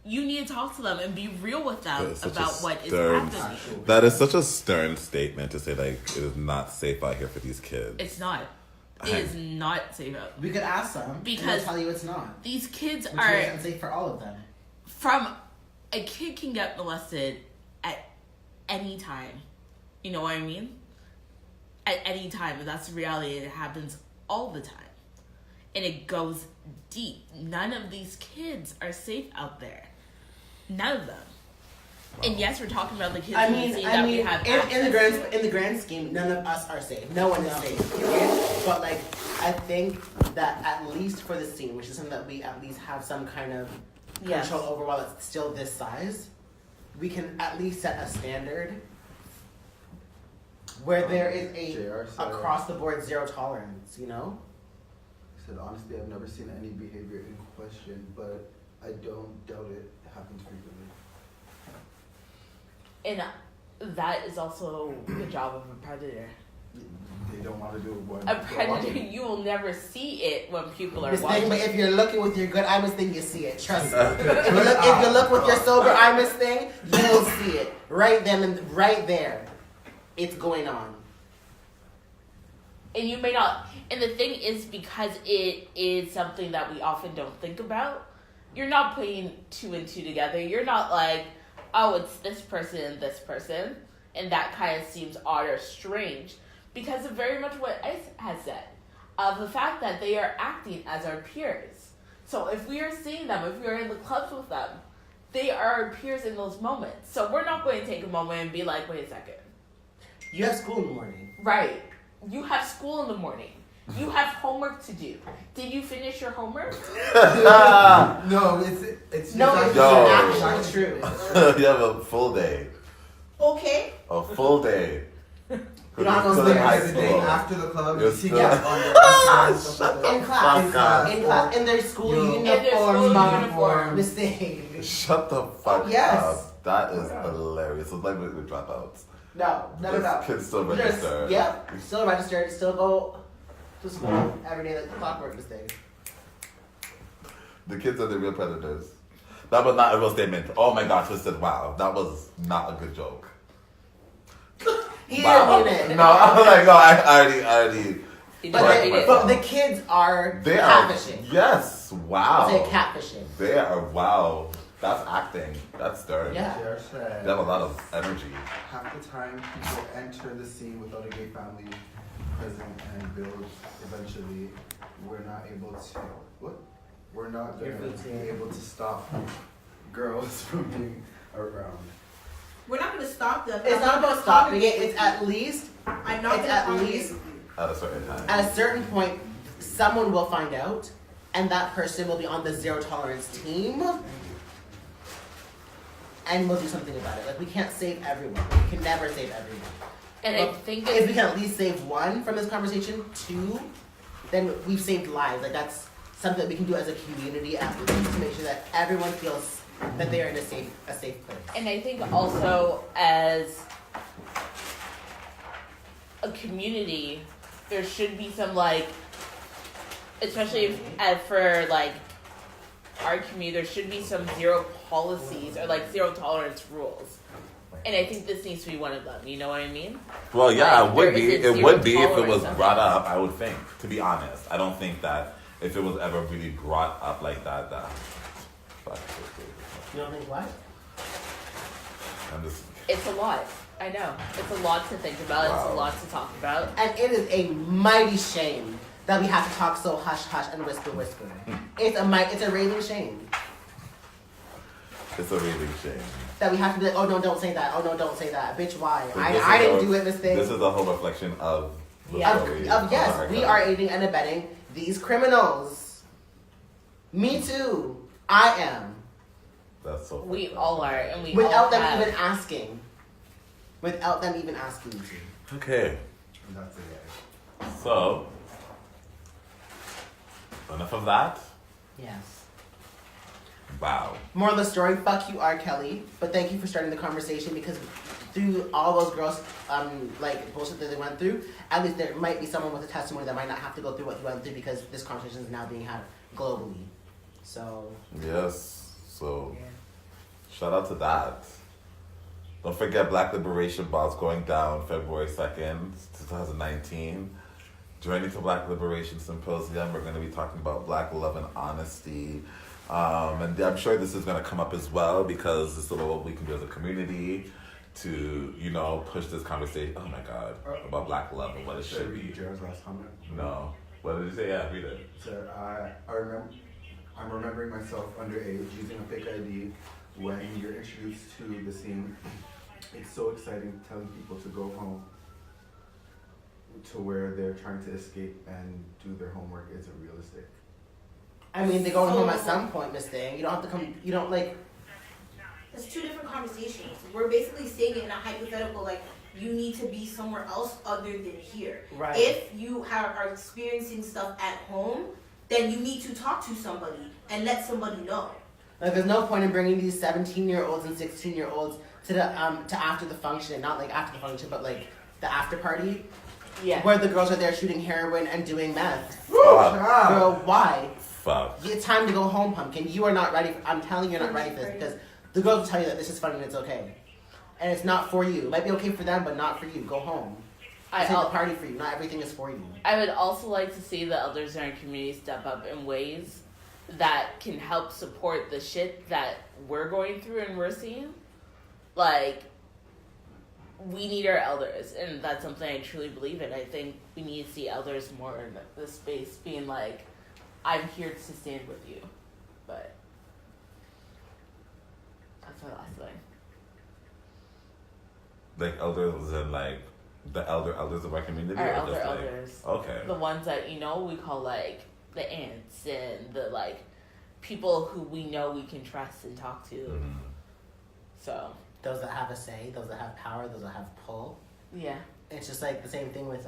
[SPEAKER 5] You need to talk to them and be real with them
[SPEAKER 2] That is such a
[SPEAKER 5] about what is
[SPEAKER 2] stern-
[SPEAKER 5] happening.
[SPEAKER 2] That is such a stern statement to say, like, it is not safe out here for these kids.
[SPEAKER 5] It's not. It is not safe out.
[SPEAKER 1] We could ask them.
[SPEAKER 5] Because
[SPEAKER 1] and they'll tell you it's not.
[SPEAKER 5] These kids
[SPEAKER 1] Which
[SPEAKER 5] are
[SPEAKER 1] makes it unsafe for all of them.
[SPEAKER 5] from a kid can get molested at any time. You know what I mean? At any time. And that's the reality. It happens all the time. And it goes deep. None of these kids are safe out there. None of them. And yes, we're talking about the kids
[SPEAKER 1] I
[SPEAKER 5] in the
[SPEAKER 1] mean,
[SPEAKER 5] scene that we have
[SPEAKER 1] in the
[SPEAKER 5] access to.
[SPEAKER 1] grand scheme, none of us are safe. No one is safe. Period. But like, I think that at least for the scene, which is something that we at least have some kind of
[SPEAKER 5] Yes.
[SPEAKER 1] control over while it's still this size, we can at least set a standard where there is a
[SPEAKER 4] JR said-
[SPEAKER 1] across the board zero tolerance. You know.
[SPEAKER 4] He said, honestly, I've never seen any behavior in question, but I don't doubt it happens frequently.
[SPEAKER 5] And that is also the job of a predator.
[SPEAKER 4] They don't want to do it when
[SPEAKER 5] A
[SPEAKER 4] they're
[SPEAKER 5] predator,
[SPEAKER 4] walking.
[SPEAKER 5] you will never see it when people are
[SPEAKER 1] Miss Thing,
[SPEAKER 5] watching.
[SPEAKER 1] but if you're looking with your good eye, Miss Thing, you see it. Trust me. If you look with your sober eye, Miss Thing, you will see it right then and right there. It's going on.
[SPEAKER 5] And you may not. And the thing is, because it is something that we often don't think about, you're not putting two and two together. You're not like, oh, it's this person and this person. And that kind of seems odd or strange. Because of very much what Ice has said. of the fact that they are acting as our peers. So if we are seeing them, if we are in the clubs with them, they are our peers in those moments. So we're not going to take a moment and be like, wait a second.
[SPEAKER 1] You have school in the morning.
[SPEAKER 5] Right. You have school in the morning. You have homework to do. Did you finish your homework?
[SPEAKER 4] No, it's
[SPEAKER 1] No,
[SPEAKER 4] not
[SPEAKER 1] it's
[SPEAKER 2] Yo.
[SPEAKER 1] actually true.
[SPEAKER 2] You have a full day.
[SPEAKER 3] Okay.
[SPEAKER 2] A full day.
[SPEAKER 1] You don't have
[SPEAKER 2] You're
[SPEAKER 1] those
[SPEAKER 2] still in
[SPEAKER 1] things.
[SPEAKER 2] high
[SPEAKER 4] the day
[SPEAKER 2] school.
[SPEAKER 4] after the club.
[SPEAKER 2] You're
[SPEAKER 4] to
[SPEAKER 2] still-
[SPEAKER 4] get on their Instagram,
[SPEAKER 1] In class.
[SPEAKER 2] Fuck up.
[SPEAKER 1] In class. In their school
[SPEAKER 4] Yo.
[SPEAKER 5] In their school
[SPEAKER 1] uniform.
[SPEAKER 5] uniform.
[SPEAKER 1] Mistake.
[SPEAKER 2] Shut the fuck
[SPEAKER 1] Yes.
[SPEAKER 2] up. That is hilarious. It's like with dropouts.
[SPEAKER 1] No.
[SPEAKER 2] Kids still
[SPEAKER 1] Just-
[SPEAKER 2] register.
[SPEAKER 1] Yep. Still registered. Still go to school every day like the clockwork mistake.
[SPEAKER 2] The kids are the real predators. That was not a real statement. Oh my gosh, Twisted, wow. That was not a good joke.
[SPEAKER 1] He
[SPEAKER 2] Wow.
[SPEAKER 1] didn't mean it.
[SPEAKER 2] No, I was like, no, I already.
[SPEAKER 1] But,
[SPEAKER 2] Right,
[SPEAKER 1] they,
[SPEAKER 2] right.
[SPEAKER 1] but the kids are
[SPEAKER 2] They are.
[SPEAKER 1] catfishing.
[SPEAKER 2] Yes, wow.
[SPEAKER 1] Say catfishing.
[SPEAKER 2] They are, wow. That's acting. That's stern.
[SPEAKER 1] Yeah.
[SPEAKER 4] Jer said,
[SPEAKER 2] They have a lot of energy.
[SPEAKER 4] half the time people enter the scene without a gay family present and build eventually. We're not able to. What? We're not
[SPEAKER 1] Your
[SPEAKER 4] going to
[SPEAKER 1] food's
[SPEAKER 4] be
[SPEAKER 1] here.
[SPEAKER 4] able to stop girls from being around.
[SPEAKER 3] We're not gonna stop them.
[SPEAKER 1] It's
[SPEAKER 3] I'm
[SPEAKER 1] not about
[SPEAKER 3] gonna
[SPEAKER 1] stopping it.
[SPEAKER 3] congregate
[SPEAKER 1] It's
[SPEAKER 3] with
[SPEAKER 1] at least
[SPEAKER 3] you. I'm not
[SPEAKER 1] it's
[SPEAKER 3] gonna
[SPEAKER 1] at
[SPEAKER 3] congregate
[SPEAKER 1] least-
[SPEAKER 3] with you.
[SPEAKER 2] At a certain time.
[SPEAKER 1] at a certain point, someone will find out, and that person will be on the zero tolerance team, and we'll do something about it. Like we can't save everyone. We can never save everyone.
[SPEAKER 5] And I
[SPEAKER 1] But
[SPEAKER 5] think
[SPEAKER 1] if we
[SPEAKER 5] it's,
[SPEAKER 1] can at least save one from this conversation, two, then we've saved lives. Like that's something that we can do as a community afterwards to make sure that everyone feels that they are in a safe place.
[SPEAKER 5] and I think also as a community, there should be some like, especially for like our community, there should be some zero policies or like zero tolerance rules. And I think this needs to be one of them. You know what I mean?
[SPEAKER 2] Well, yeah,
[SPEAKER 5] Like,
[SPEAKER 2] it would
[SPEAKER 5] there
[SPEAKER 2] be.
[SPEAKER 5] isn't
[SPEAKER 2] It
[SPEAKER 5] zero
[SPEAKER 2] would be if it
[SPEAKER 5] tolerance
[SPEAKER 2] was
[SPEAKER 5] of
[SPEAKER 2] brought
[SPEAKER 5] it.
[SPEAKER 2] up, I would think, to be honest. I don't think that if it was ever really brought up like that, fuck,
[SPEAKER 1] You don't think what?
[SPEAKER 2] I'm just,
[SPEAKER 5] It's a lot. I know. It's a lot to think about. It's
[SPEAKER 2] Wow.
[SPEAKER 5] a lot to talk about.
[SPEAKER 1] And it is a mighty shame that we have to talk so hush hush and whisper. It's a raving shame
[SPEAKER 2] it's a really shame.
[SPEAKER 1] that we have to be like, oh no, don't say that. Oh no, don't say that. Bitch, why?
[SPEAKER 2] So
[SPEAKER 1] I
[SPEAKER 2] this
[SPEAKER 1] didn't
[SPEAKER 2] is
[SPEAKER 1] do it, this thing.
[SPEAKER 2] This is a whole reflection of the
[SPEAKER 5] Yeah.
[SPEAKER 2] story.
[SPEAKER 1] Yes, we are aiding and abetting these criminals. Me too. I am.
[SPEAKER 2] That's so
[SPEAKER 5] We
[SPEAKER 2] fucked up.
[SPEAKER 5] all are, and we
[SPEAKER 1] Without
[SPEAKER 5] all
[SPEAKER 1] them
[SPEAKER 5] have.
[SPEAKER 1] even asking. Without them even asking me to.
[SPEAKER 2] Okay,
[SPEAKER 4] And that's it.
[SPEAKER 2] so enough of that.
[SPEAKER 1] Yes.
[SPEAKER 2] Wow.
[SPEAKER 1] More of the story, fuck you, R. Kelly. But thank you for starting the conversation because through all those girls, like bullshit that they went through, at least there might be someone with a testimony that might not have to go through what you went through because this conversation is now being had globally. So
[SPEAKER 2] Yes. So
[SPEAKER 1] yeah.
[SPEAKER 2] shout out to that. Don't forget Black Liberation Ball's going down February 2nd, 2019. Joining the Black Liberation Symposium, we're going to be talking about Black love and honesty. And I'm sure this is going to come up as well because this is what we can do as a community to, you know, push this conversation. Oh my God, about Black love and what it should be.
[SPEAKER 4] Jared's last comment.
[SPEAKER 2] No. What did you say? Yeah, read it.
[SPEAKER 4] So I'm remembering myself underage using a fake ID when you're introduced to the scene. It's so exciting telling people to go home to where they're trying to escape and do their homework isn't realistic.
[SPEAKER 1] I mean, they're going home at
[SPEAKER 3] So-
[SPEAKER 1] some point, Miss Thing. You don't have to come. You don't like.
[SPEAKER 3] It's two different conversations. We're basically saying it in a hypothetical, like you need to be somewhere else other than here.
[SPEAKER 1] Right.
[SPEAKER 3] If you are experiencing stuff at home, then you need to talk to somebody and let somebody know.
[SPEAKER 1] Like, there's no point in bringing these 17-year-olds and 16-year-olds to the to after the function, not like after the function, but like the after party,
[SPEAKER 5] Yeah.
[SPEAKER 1] where the girls are there shooting heroin and doing meth.
[SPEAKER 2] Fuck.
[SPEAKER 1] Girl, why?
[SPEAKER 2] Fuck.
[SPEAKER 1] It's time to go home, pumpkin. You are not ready. I'm telling you, you're not ready for this because the girls will tell you that this is funny and it's okay, and it's not for you. It might be okay for them, but not for you. Go home.
[SPEAKER 5] I
[SPEAKER 1] It's not
[SPEAKER 5] al-
[SPEAKER 1] the party for you. Not everything is for you.
[SPEAKER 5] I would also like to see the elders in our community step up in ways that can help support the shit that we're going through and we're seeing. Like, we need our elders, and that's something I truly believe in. I think we need to see elders more in this space, being like, I'm here to stand with you. But that's my last thing.
[SPEAKER 2] Like elders and like the elders of our community?
[SPEAKER 5] Our
[SPEAKER 2] or
[SPEAKER 5] elder
[SPEAKER 2] just, like-
[SPEAKER 5] elders.
[SPEAKER 2] Okay.
[SPEAKER 5] The ones that, we call like the aunts and the like people who we know we can trust and talk to.
[SPEAKER 2] Mhm.
[SPEAKER 5] So,
[SPEAKER 1] Those that have a say, those that have power, those that have pull.
[SPEAKER 5] yeah.
[SPEAKER 1] It's just like the same thing with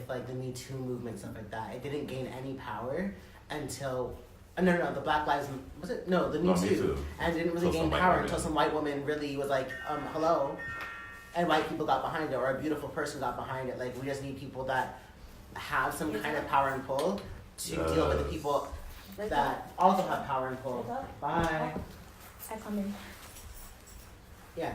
[SPEAKER 1] like the Me Too movement, stuff like that. It didn't gain any power until no, the Black Lives was it? No, the Me
[SPEAKER 2] No,
[SPEAKER 1] Too.
[SPEAKER 2] Me Too.
[SPEAKER 1] And it didn't really
[SPEAKER 2] Until some
[SPEAKER 1] gain
[SPEAKER 2] white
[SPEAKER 1] power
[SPEAKER 2] woman.
[SPEAKER 1] until some white woman really was like, hello. And white people got behind it, or a beautiful person got behind it. Like, we just need people that have some kind of power and pull to deal with the people that also have power and pull. Bye.
[SPEAKER 3] I come in.
[SPEAKER 1] Yeah.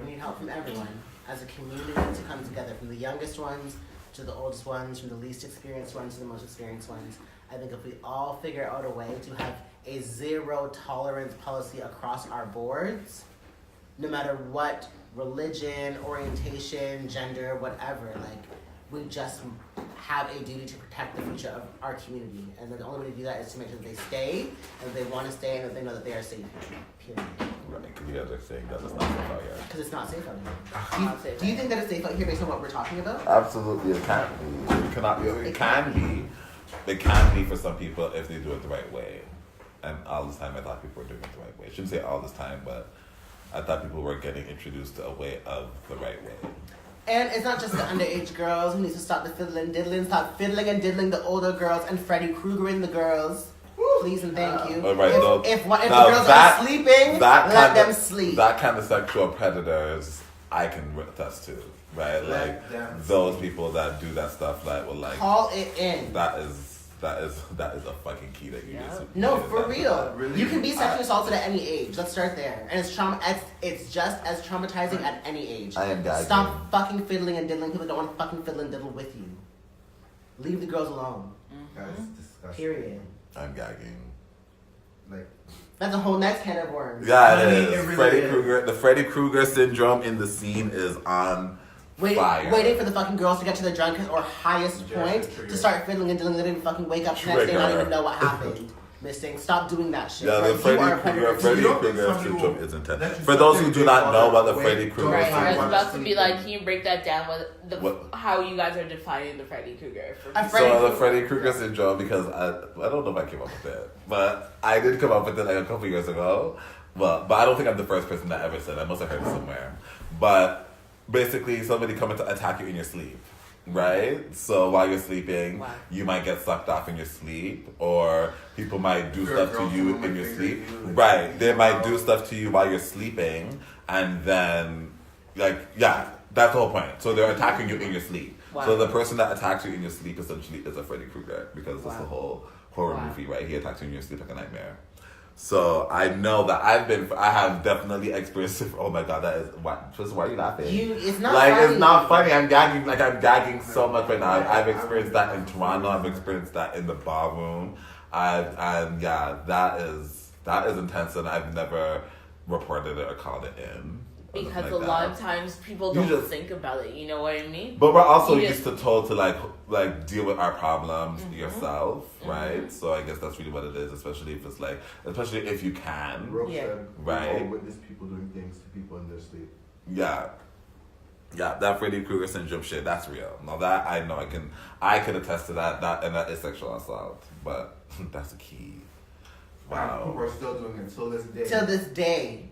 [SPEAKER 1] We need help from everyone as a community to come together, from the youngest ones to the oldest ones, from the least experienced ones to the most experienced ones. I think if we all figure out a way to have a zero tolerance policy across our boards, no matter what religion, orientation, gender, whatever, like, we just have a duty to protect the future of our community. And the only way to do that is to make sure that they stay, and that they want to stay, and that they know that they are safe here. Period.
[SPEAKER 2] Right, because you guys are saying that it's not safe out here.
[SPEAKER 1] Because it's not safe out
[SPEAKER 5] Not
[SPEAKER 1] here.
[SPEAKER 5] safe
[SPEAKER 1] Do you think that it's safe out here based on what we're talking about?
[SPEAKER 2] Absolutely, it can be. It cannot be. It can be. It can be for some people if they do it the right way. And all this time, I thought people were doing it the right way. I shouldn't say all this time, but I thought people were getting introduced to a way of the right way.
[SPEAKER 1] And it's not just the underage girls who need to stop the fiddling diddling, stop fiddling and diddling the older girls and Freddy Kruegering the girls. Please and thank you.
[SPEAKER 2] All right,
[SPEAKER 1] if the
[SPEAKER 2] now
[SPEAKER 1] girls
[SPEAKER 2] that-
[SPEAKER 1] are sleeping, let them sleep.
[SPEAKER 2] That kind of sexual predators, I can attest to, right? Like
[SPEAKER 4] them
[SPEAKER 2] those people that do that stuff, like will like
[SPEAKER 1] Call it in.
[SPEAKER 2] that is a fucking key that you
[SPEAKER 5] Yeah.
[SPEAKER 2] just
[SPEAKER 1] No,
[SPEAKER 2] you
[SPEAKER 1] for
[SPEAKER 2] just-
[SPEAKER 1] real.
[SPEAKER 4] Really?
[SPEAKER 1] You can be sexually assaulted at any age. Let's start there. And it's just as traumatizing at any age.
[SPEAKER 2] I am gagging.
[SPEAKER 1] Stop fucking fiddling and diddling. People don't want to fucking fiddle and diddle with you. Leave the girls alone.
[SPEAKER 4] That's disgusting.
[SPEAKER 1] Period.
[SPEAKER 2] I'm gagging.
[SPEAKER 4] Like,
[SPEAKER 1] That's a whole next can of worms.
[SPEAKER 2] Yeah,
[SPEAKER 4] I
[SPEAKER 2] it
[SPEAKER 4] mean,
[SPEAKER 2] is.
[SPEAKER 4] it really
[SPEAKER 2] Freddy
[SPEAKER 4] is.
[SPEAKER 2] Krueger. The Freddy Krueger syndrome in the scene is on fire.
[SPEAKER 1] Waiting for the fucking girls to get to their drunkest or highest
[SPEAKER 4] Yeah,
[SPEAKER 1] point
[SPEAKER 4] trigger.
[SPEAKER 1] to start fiddling and diddling. They didn't fucking wake up the next day and not
[SPEAKER 2] Trigger.
[SPEAKER 1] even know what happened. Missing. Stop doing that shit.
[SPEAKER 2] Yeah,
[SPEAKER 1] right?
[SPEAKER 2] the Freddy
[SPEAKER 1] You are a
[SPEAKER 2] Krueger.
[SPEAKER 1] predator.
[SPEAKER 2] Freddy
[SPEAKER 4] You don't think
[SPEAKER 2] Krueger
[SPEAKER 4] some
[SPEAKER 2] syndrome
[SPEAKER 4] people
[SPEAKER 2] is intense.
[SPEAKER 4] let you
[SPEAKER 2] For those who
[SPEAKER 4] suck
[SPEAKER 2] do
[SPEAKER 4] their
[SPEAKER 2] not
[SPEAKER 4] dick
[SPEAKER 2] know
[SPEAKER 4] while
[SPEAKER 2] what the
[SPEAKER 4] they're
[SPEAKER 2] Freddy
[SPEAKER 4] awake,
[SPEAKER 2] Krueger
[SPEAKER 4] don't
[SPEAKER 5] Right, I was
[SPEAKER 4] While
[SPEAKER 5] about to
[SPEAKER 4] they're
[SPEAKER 5] be like,
[SPEAKER 4] sleeping.
[SPEAKER 5] can you break that down with
[SPEAKER 2] What?
[SPEAKER 5] how you guys are defining the Freddy Krueger? For
[SPEAKER 1] A
[SPEAKER 5] people?
[SPEAKER 1] Freddy
[SPEAKER 2] So the
[SPEAKER 1] Krueger.
[SPEAKER 2] Freddy Krueger syndrome, because I don't know if I came up with it, but I did come up with it like a couple years ago. But I don't think I'm the first person that ever said it. I must have heard it somewhere. But basically, somebody coming to attack you in your sleep, right? So while you're sleeping,
[SPEAKER 5] Wow.
[SPEAKER 2] you might get sucked off in your sleep, or people might do
[SPEAKER 4] Your
[SPEAKER 2] stuff to
[SPEAKER 4] girl
[SPEAKER 2] you
[SPEAKER 4] pulling
[SPEAKER 2] in
[SPEAKER 4] my
[SPEAKER 2] your
[SPEAKER 4] finger
[SPEAKER 2] sleep.
[SPEAKER 4] at you, like,
[SPEAKER 2] Right? They might
[SPEAKER 4] wow.
[SPEAKER 2] do stuff to you while you're sleeping, and then, that's the whole point. So they're attacking you in your sleep.
[SPEAKER 5] Wow.
[SPEAKER 2] So the person that attacks you in your sleep essentially is a Freddy Krueger, because that's the
[SPEAKER 1] Wow.
[SPEAKER 2] whole horror
[SPEAKER 5] Wow.
[SPEAKER 2] movie, right? He attacks you in your sleep like a nightmare. So I know that I have definitely experienced it. Oh my god, that is why are you laughing?
[SPEAKER 1] It's not
[SPEAKER 2] like
[SPEAKER 1] funny.
[SPEAKER 2] it's not funny. I'm gagging so much right now. I've experienced that in Toronto. I've experienced that in the ballroom. That is intense, and I've never reported it or called it in. or
[SPEAKER 5] Because
[SPEAKER 2] nothing
[SPEAKER 5] a
[SPEAKER 2] like
[SPEAKER 5] lot
[SPEAKER 2] that.
[SPEAKER 5] of times people
[SPEAKER 2] You
[SPEAKER 5] don't
[SPEAKER 2] just-
[SPEAKER 5] think about it. You know what I mean?
[SPEAKER 2] But we're also
[SPEAKER 5] You
[SPEAKER 2] used
[SPEAKER 5] just-
[SPEAKER 2] to told to like deal with our problems
[SPEAKER 5] Mm-hmm.
[SPEAKER 2] yourself, right? So I guess that's really what it is, especially if you can.
[SPEAKER 4] Brooke
[SPEAKER 5] Yeah.
[SPEAKER 4] said,
[SPEAKER 2] Right.
[SPEAKER 4] "We've all witnessed people doing things to people in their sleep."
[SPEAKER 2] Yeah. Yeah, that Freddy Krueger syndrome shit, that's real. Now that I know I can attest to that, and that is sexual assault. But that's the key.
[SPEAKER 4] People
[SPEAKER 2] Wow.
[SPEAKER 4] are still doing it till this day.
[SPEAKER 1] Till this day.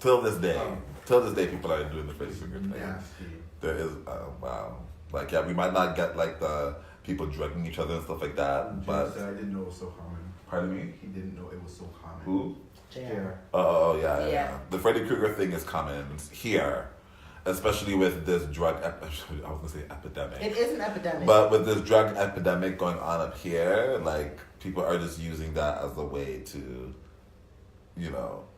[SPEAKER 2] Till this day people are doing the Freddy Krueger thing.
[SPEAKER 4] Nasty.
[SPEAKER 2] There is wow. Like we might not get like the people drugging each other and stuff like that,
[SPEAKER 4] Jim
[SPEAKER 2] but
[SPEAKER 4] said, I didn't know it was so common.
[SPEAKER 2] pardon me?
[SPEAKER 4] He didn't know it was so common.
[SPEAKER 2] Who?
[SPEAKER 1] JR.
[SPEAKER 2] Oh, yeah.
[SPEAKER 5] Yeah.
[SPEAKER 2] The Freddy Krueger thing is common here, especially with this drug. I was gonna say epidemic,
[SPEAKER 1] It is an epidemic.
[SPEAKER 2] but with this drug epidemic going on up here, like people are just using that as a way to,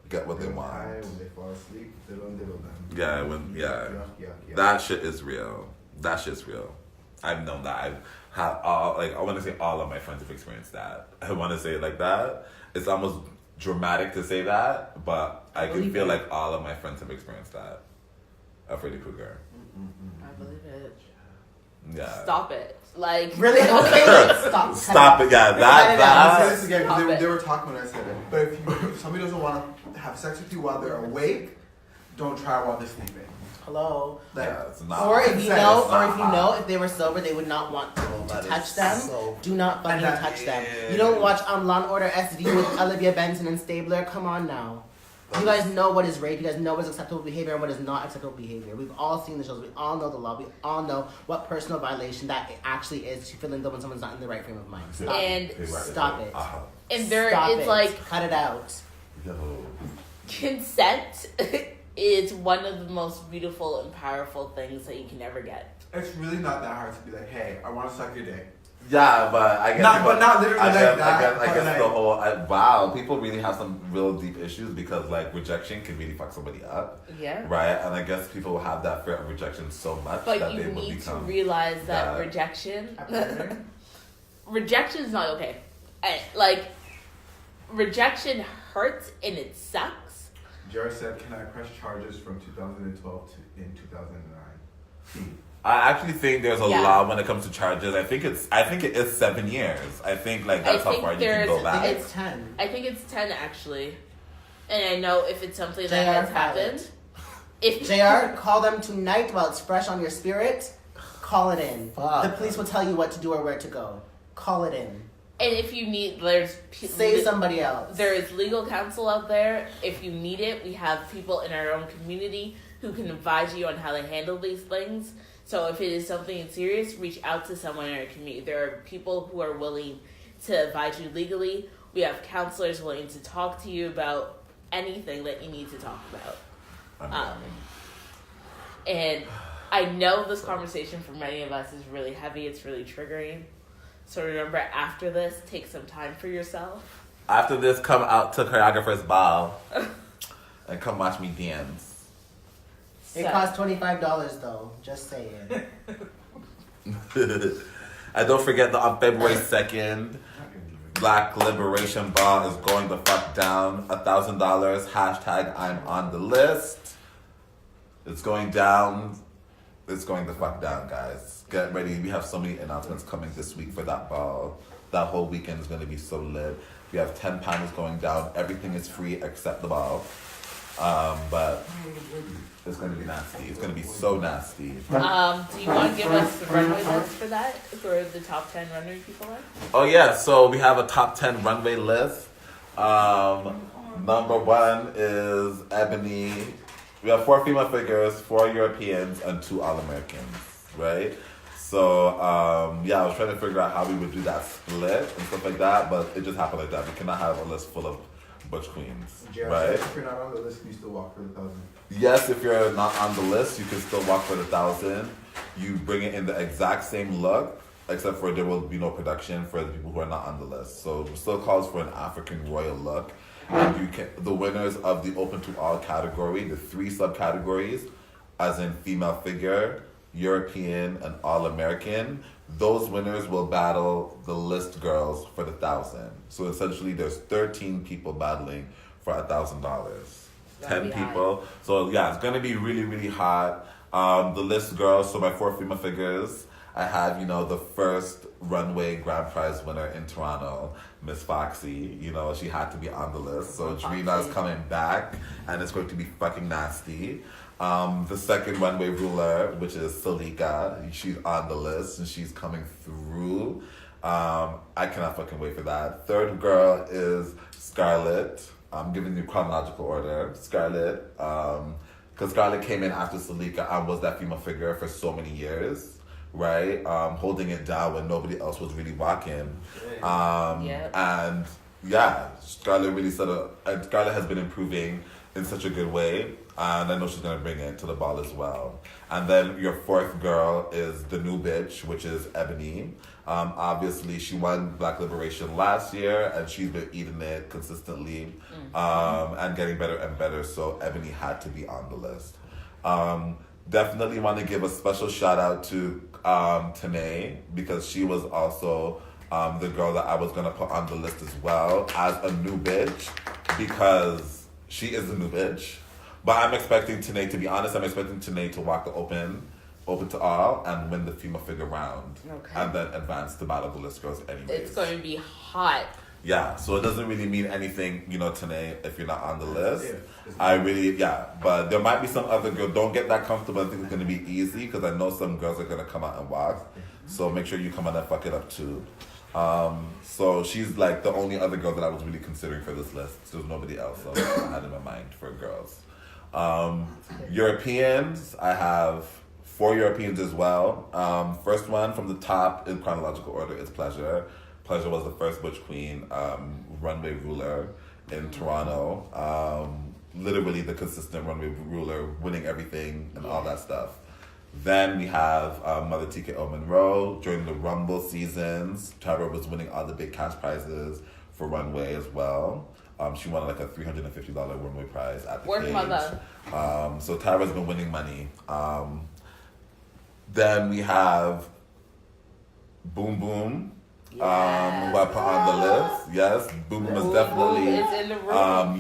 [SPEAKER 2] get what they
[SPEAKER 4] They're
[SPEAKER 2] want.
[SPEAKER 4] high, when they fall asleep, diddle them.
[SPEAKER 2] Yeah.
[SPEAKER 4] Yeah.
[SPEAKER 2] That shit is real. That shit's real. I've known that. I've had I want to say all of my friends have experienced that. I want to say it like that. It's almost dramatic to say that, but I can
[SPEAKER 1] Believe
[SPEAKER 2] feel
[SPEAKER 1] it.
[SPEAKER 2] like all of my friends have experienced that. of Freddy Krueger.
[SPEAKER 5] I believe it.
[SPEAKER 2] Yeah.
[SPEAKER 5] Stop it. Like
[SPEAKER 1] Really? Okay, let's stop.
[SPEAKER 2] Stop it, yeah.
[SPEAKER 4] I'll say
[SPEAKER 2] That.
[SPEAKER 4] this again,
[SPEAKER 1] Stop
[SPEAKER 4] because
[SPEAKER 1] it.
[SPEAKER 4] they were talking when I said it. But if somebody doesn't want to have sex with you while they're awake, don't try while they're sleeping.
[SPEAKER 1] Hello.
[SPEAKER 4] Like,
[SPEAKER 2] Yeah, it's not.
[SPEAKER 1] Or if you know,
[SPEAKER 2] It's not hot.
[SPEAKER 1] if they were sober, they would not want to
[SPEAKER 2] that
[SPEAKER 1] touch
[SPEAKER 2] is
[SPEAKER 1] them.
[SPEAKER 2] so-
[SPEAKER 1] Do not fucking
[SPEAKER 4] And that
[SPEAKER 1] touch them.
[SPEAKER 2] is-
[SPEAKER 1] You don't watch Law and Order SV with Olivia Benson and Stabler. Come on now. You guys know what is rape. You guys know what is acceptable behavior and what is not acceptable behavior. We've all seen the shows. We all know the law. We all know what personal violation that it actually is to feel in when someone's not in the right frame of mind. Stop
[SPEAKER 5] And-
[SPEAKER 1] it. Stop it.
[SPEAKER 5] and there
[SPEAKER 1] Stop
[SPEAKER 5] is
[SPEAKER 1] it.
[SPEAKER 5] like
[SPEAKER 1] Cut it out.
[SPEAKER 2] Yo.
[SPEAKER 5] consent is one of the most beautiful and powerful things that you can ever get.
[SPEAKER 4] it's really not that hard to be like, hey, I want to suck your dick.
[SPEAKER 2] Yeah, but I guess
[SPEAKER 4] But not literally
[SPEAKER 2] I
[SPEAKER 4] like
[SPEAKER 2] guess,
[SPEAKER 4] that.
[SPEAKER 2] I
[SPEAKER 4] but
[SPEAKER 2] guess
[SPEAKER 4] like,
[SPEAKER 2] the whole wow, people really have some real deep issues because like rejection can really fuck somebody up,
[SPEAKER 5] Yeah.
[SPEAKER 2] right? And I guess people have that fear of rejection so much
[SPEAKER 5] But
[SPEAKER 2] that
[SPEAKER 5] you
[SPEAKER 2] they will
[SPEAKER 5] need to
[SPEAKER 2] become.
[SPEAKER 5] realize that
[SPEAKER 2] that-
[SPEAKER 5] rejection
[SPEAKER 1] A predator?
[SPEAKER 5] rejection is not okay. Like rejection hurts and it sucks.
[SPEAKER 4] Jared said, can I press charges from 2012 to in 2009?
[SPEAKER 2] I actually think there's a
[SPEAKER 5] Yeah.
[SPEAKER 2] law when it comes to charges. I think it is 7 years. I think like that's
[SPEAKER 5] I
[SPEAKER 2] how
[SPEAKER 5] think
[SPEAKER 2] far you can
[SPEAKER 5] there's-
[SPEAKER 2] go
[SPEAKER 1] I
[SPEAKER 2] back.
[SPEAKER 1] think it's 10.
[SPEAKER 5] I think it's 10 actually. And I know if it's something that
[SPEAKER 1] JR
[SPEAKER 5] has
[SPEAKER 1] filed
[SPEAKER 5] happened.
[SPEAKER 1] it.
[SPEAKER 5] If
[SPEAKER 1] JR, call them tonight while it's fresh on your spirit. Call it in.
[SPEAKER 2] Fuck.
[SPEAKER 1] The police will tell you what to do or where to go. Call it in.
[SPEAKER 5] and if you need there's
[SPEAKER 1] Save somebody else.
[SPEAKER 5] there is legal counsel out there. If you need it, we have people in our own community who can advise you on how to handle these things. So if it is something serious, reach out to someone in our community. There are people who are willing to advise you legally. We have counselors willing to talk to you about anything that you need to talk about. And I know this conversation for many of us is really heavy. It's really triggering. So remember, after this, take some time for yourself.
[SPEAKER 2] After this, come out to choreographer's ball and come watch me dance.
[SPEAKER 1] It
[SPEAKER 5] So-
[SPEAKER 1] costs $25 though. Just saying.
[SPEAKER 2] And don't forget that on February 2nd, Black Liberation Ball is going the fuck down. $1,000. Hashtag I'm on the list. It's going down. It's going the fuck down, guys. Get ready. We have so many announcements coming this week for that ball. That whole weekend is going to be so lit. We have 10 panels going down. Everything is free except the ball. But it's going to be nasty. It's going to be so nasty.
[SPEAKER 5] Do you want to give us the runway list for that? For the top 10 runway people are?
[SPEAKER 2] Oh yeah, so we have a top 10 runway list. Number 1 is Ebony. We have 4 female figures, 4 Europeans, and 2 All-Americans, right? So, yeah, I was trying to figure out how we would do that split and stuff like that, but it just happened like that. We cannot have a list full of butch queens,
[SPEAKER 4] Jared
[SPEAKER 2] right?
[SPEAKER 4] said, if you're not on the list, you still walk for the 1,000.
[SPEAKER 2] Yes, if you're not on the list, you can still walk for the 1,000. You bring it in the exact same look, except for there will be no production for the people who are not on the list. So it still calls for an African royal look. And you can the winners of the open to all category, the 3 subcategories, as in female figure, European, and all American. Those winners will battle the list girls for the 1,000. So essentially, there's 13 people battling for $1,000.
[SPEAKER 5] That'd
[SPEAKER 2] 10
[SPEAKER 5] be high.
[SPEAKER 2] people. So yeah, it's gonna be really, really hot. The list girls, so my 4 female figures, I have, the first runway grand prize winner in Toronto, Miss Foxy. She had to be on the list. So Drina's coming back, and it's going to be fucking nasty. The second runway ruler, which is Salika, she's on the list, and she's coming through. I cannot fucking wait for that. Third girl is Scarlett. I'm giving you chronological order. Scarlett, because Scarlett came in after Salika and was that female figure for so many years, right? Holding it down when nobody else was really walking.
[SPEAKER 5] Yep.
[SPEAKER 2] And yeah, Scarlett really Scarlett has been improving in such a good way, and I know she's gonna bring it to the ball as well. And then your 4th girl is the new bitch, which is Ebony. Obviously, she won Black Liberation last year, and she's been eating it consistently, and getting better and better. So Ebony had to be on the list. Definitely want to give a special shout out to Nay, because she was also the girl that I was gonna put on the list as well as a new bitch, because she is a new bitch. But I'm expecting Tanae, to be honest, I'm expecting Tanae to walk the open to all, and win the female figure round.
[SPEAKER 5] Okay.
[SPEAKER 2] And then advance to Battle of the List Girls anyways.
[SPEAKER 5] It's going to be hot.
[SPEAKER 2] Yeah, so it doesn't really mean anything, Tanae, if you're not on the list. But there might be some other girl. Don't get that comfortable. I think it's going to be easy, because I know some girls are going to come out and walk. So make sure you come out and fuck it up too. So she's like the only other girl that I was really considering for this list. There's nobody else I had in my mind for girls. Europeans, I have 4 Europeans as well. First one from the top in chronological order is Pleasure. Pleasure was the first Butch Queen runway ruler in Toronto. Literally the consistent runway ruler, winning everything and all that stuff. Then we have Mother TKO Monroe during the Rumble seasons. Tara was winning all the big cash prizes for runway as well. She won like a $350 runway prize at the
[SPEAKER 5] Work
[SPEAKER 2] cage.
[SPEAKER 5] mother.
[SPEAKER 2] So Tara's been winning money. Then we have Boom Boom. Who I put on the list. Yes, Boom Boom is definitely.
[SPEAKER 5] Boom is in the room.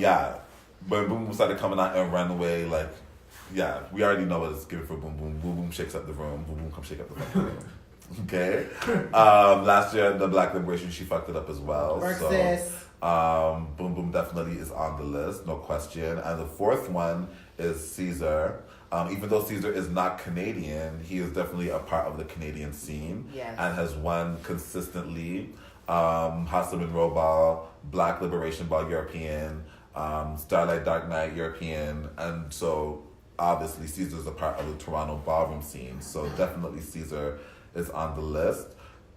[SPEAKER 2] When Boom Boom started coming out in runway, like, yeah, we already know what it's giving for Boom Boom. Boom Boom shakes up the room. Boom Boom come shake up the fucking room. Okay. Last year the Black Liberation, she fucked it up as well. Boom Boom definitely is on the list, no question. And the fourth one is Caesar. Even though Caesar is not Canadian, he is definitely a part of the Canadian scene.
[SPEAKER 5] Yes.
[SPEAKER 2] And has won consistently. House of Monroe Ball, Black Liberation Ball European, Starlight Dark Night European, and so obviously Caesar is a part of the Toronto ballroom scene. So definitely Caesar is on the list.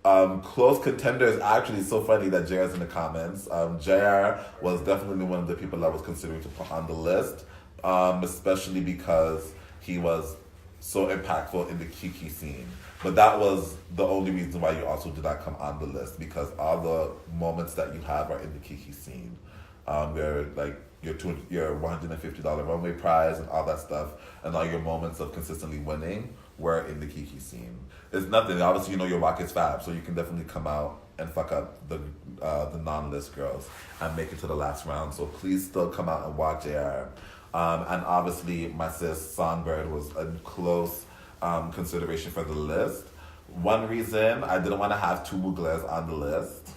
[SPEAKER 2] Close contenders, actually, it's so funny that JR's in the comments. JR was definitely one of the people I was considering to put on the list, especially because he was so impactful in the Kiki scene. But that was the only reason why you also did not come on the list, because all the moments that you have are in the Kiki scene. Where like your $150 runway prize and all that stuff, and all your moments of consistently winning were in the Kiki scene. It's nothing. Obviously, your walk is fab, so you can definitely come out and fuck up the non-list girls and make it to the last round. So please still come out and watch JR. And obviously, my sis Songbird was a close consideration for the list. One reason I didn't want to have 2 Mugles on the list.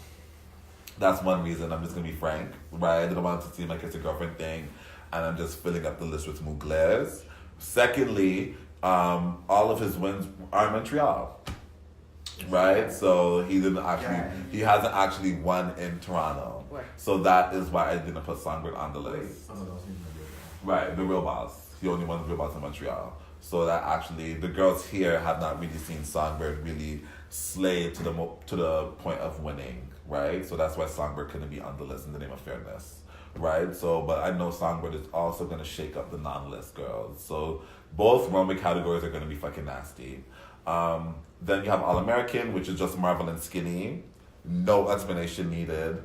[SPEAKER 2] That's one reason. I'm just gonna be frank, right? I didn't want it to seem like it's a girlfriend thing, and I'm just filling up the list with Mugles. Secondly, all of his wins are in Montreal, right? So he hasn't actually won in Toronto.
[SPEAKER 5] Right.
[SPEAKER 2] So that is why I didn't put Songbird on the list. Right, the real boss. He only won the real boss in Montreal. So that actually, the girls here have not really seen Songbird really slay to the point of winning, right? So that's why Songbird couldn't be on the list in the name of fairness, right? So, but I know Songbird is also going to shake up the non-list girls. So both runway categories are going to be fucking nasty. Then you have All-American, which is just Marvel and Skinny. No explanation needed.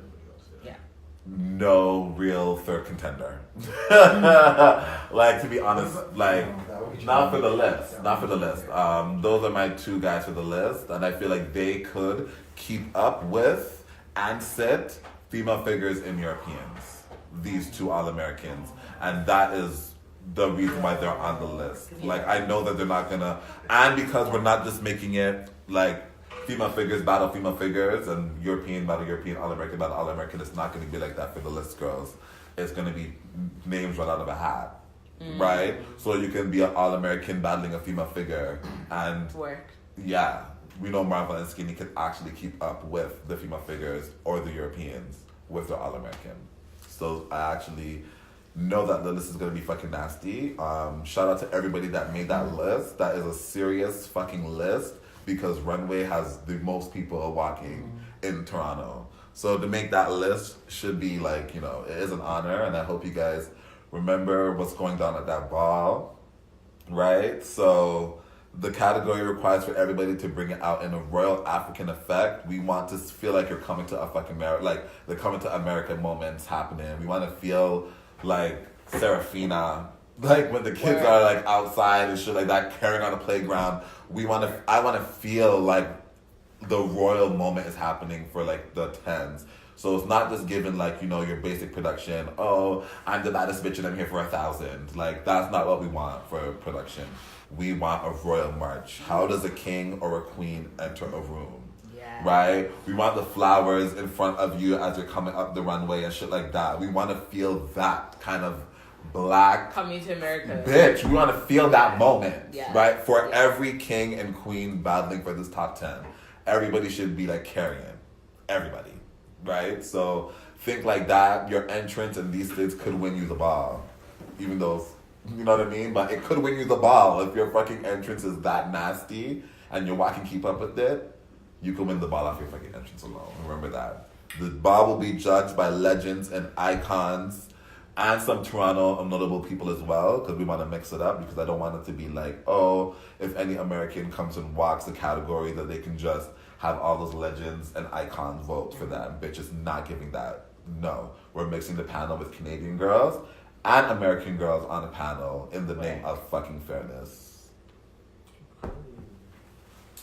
[SPEAKER 2] No real third contender. Like, to be honest, like, not for the list. Those are my 2 guys for the list, and I feel like they could keep up with and sit female figures in Europeans. These 2 All-Americans, and that is the reason why they're on the list. Like, I know that they're not gonna, and because we're not just making it like female figures battle female figures and European battle European, All-American battle All-American, it's not going to be like that for the list girls. It's going to be names right out of a hat, right? So you can be an All-American battling a female figure and
[SPEAKER 5] work.
[SPEAKER 2] Yeah, we know Marvel and Skinny can actually keep up with the female figures or the Europeans with the All-American. So I actually know that the list is going to be fucking nasty. Shout out to everybody that made that list. That is a serious fucking list, because Runway has the most people walking in Toronto. So to make that list should be like, it is an honor, and I hope you guys remember what's going down at that ball, right? So the category requires for everybody to bring it out in a royal African effect. We want to feel like you're coming to a fucking like the coming to America moments happening. We want to feel like Serafina, like when the kids are like outside and shit like that, carrying on the playground. I want to feel like the royal moment is happening for like the 10s. So it's not just given like, you know, your basic production. Oh, I'm the baddest bitch and I'm here for 1,000. Like, that's not what we want for production. We want a royal march. How does a king or a queen enter a room?
[SPEAKER 5] Yeah.
[SPEAKER 2] Right? We want the flowers in front of you as you're coming up the runway and shit like that. We want to feel that kind of black
[SPEAKER 5] Coming to America.
[SPEAKER 2] bitch. We want to feel that moment.
[SPEAKER 5] Yeah.
[SPEAKER 2] Right? For
[SPEAKER 5] Yeah.
[SPEAKER 2] every king and queen battling for this top 10. Everybody should be like carrying. Everybody. Right? So think like that. Your entrance in these things could win you the ball. Even though, you know what I mean? But it could win you the ball. If your fucking entrance is that nasty and your walk can keep up with it, you can win the ball off your fucking entrance alone. Remember that. The ball will be judged by legends and icons and some Toronto notable people as well, because we want to mix it up, because I don't want it to be like, oh, if any American comes and walks the category, that they can just have all those legends and icons vote for them. Bitch is not giving that. No. We're mixing the panel with Canadian girls and American girls on a panel in the name of fucking fairness.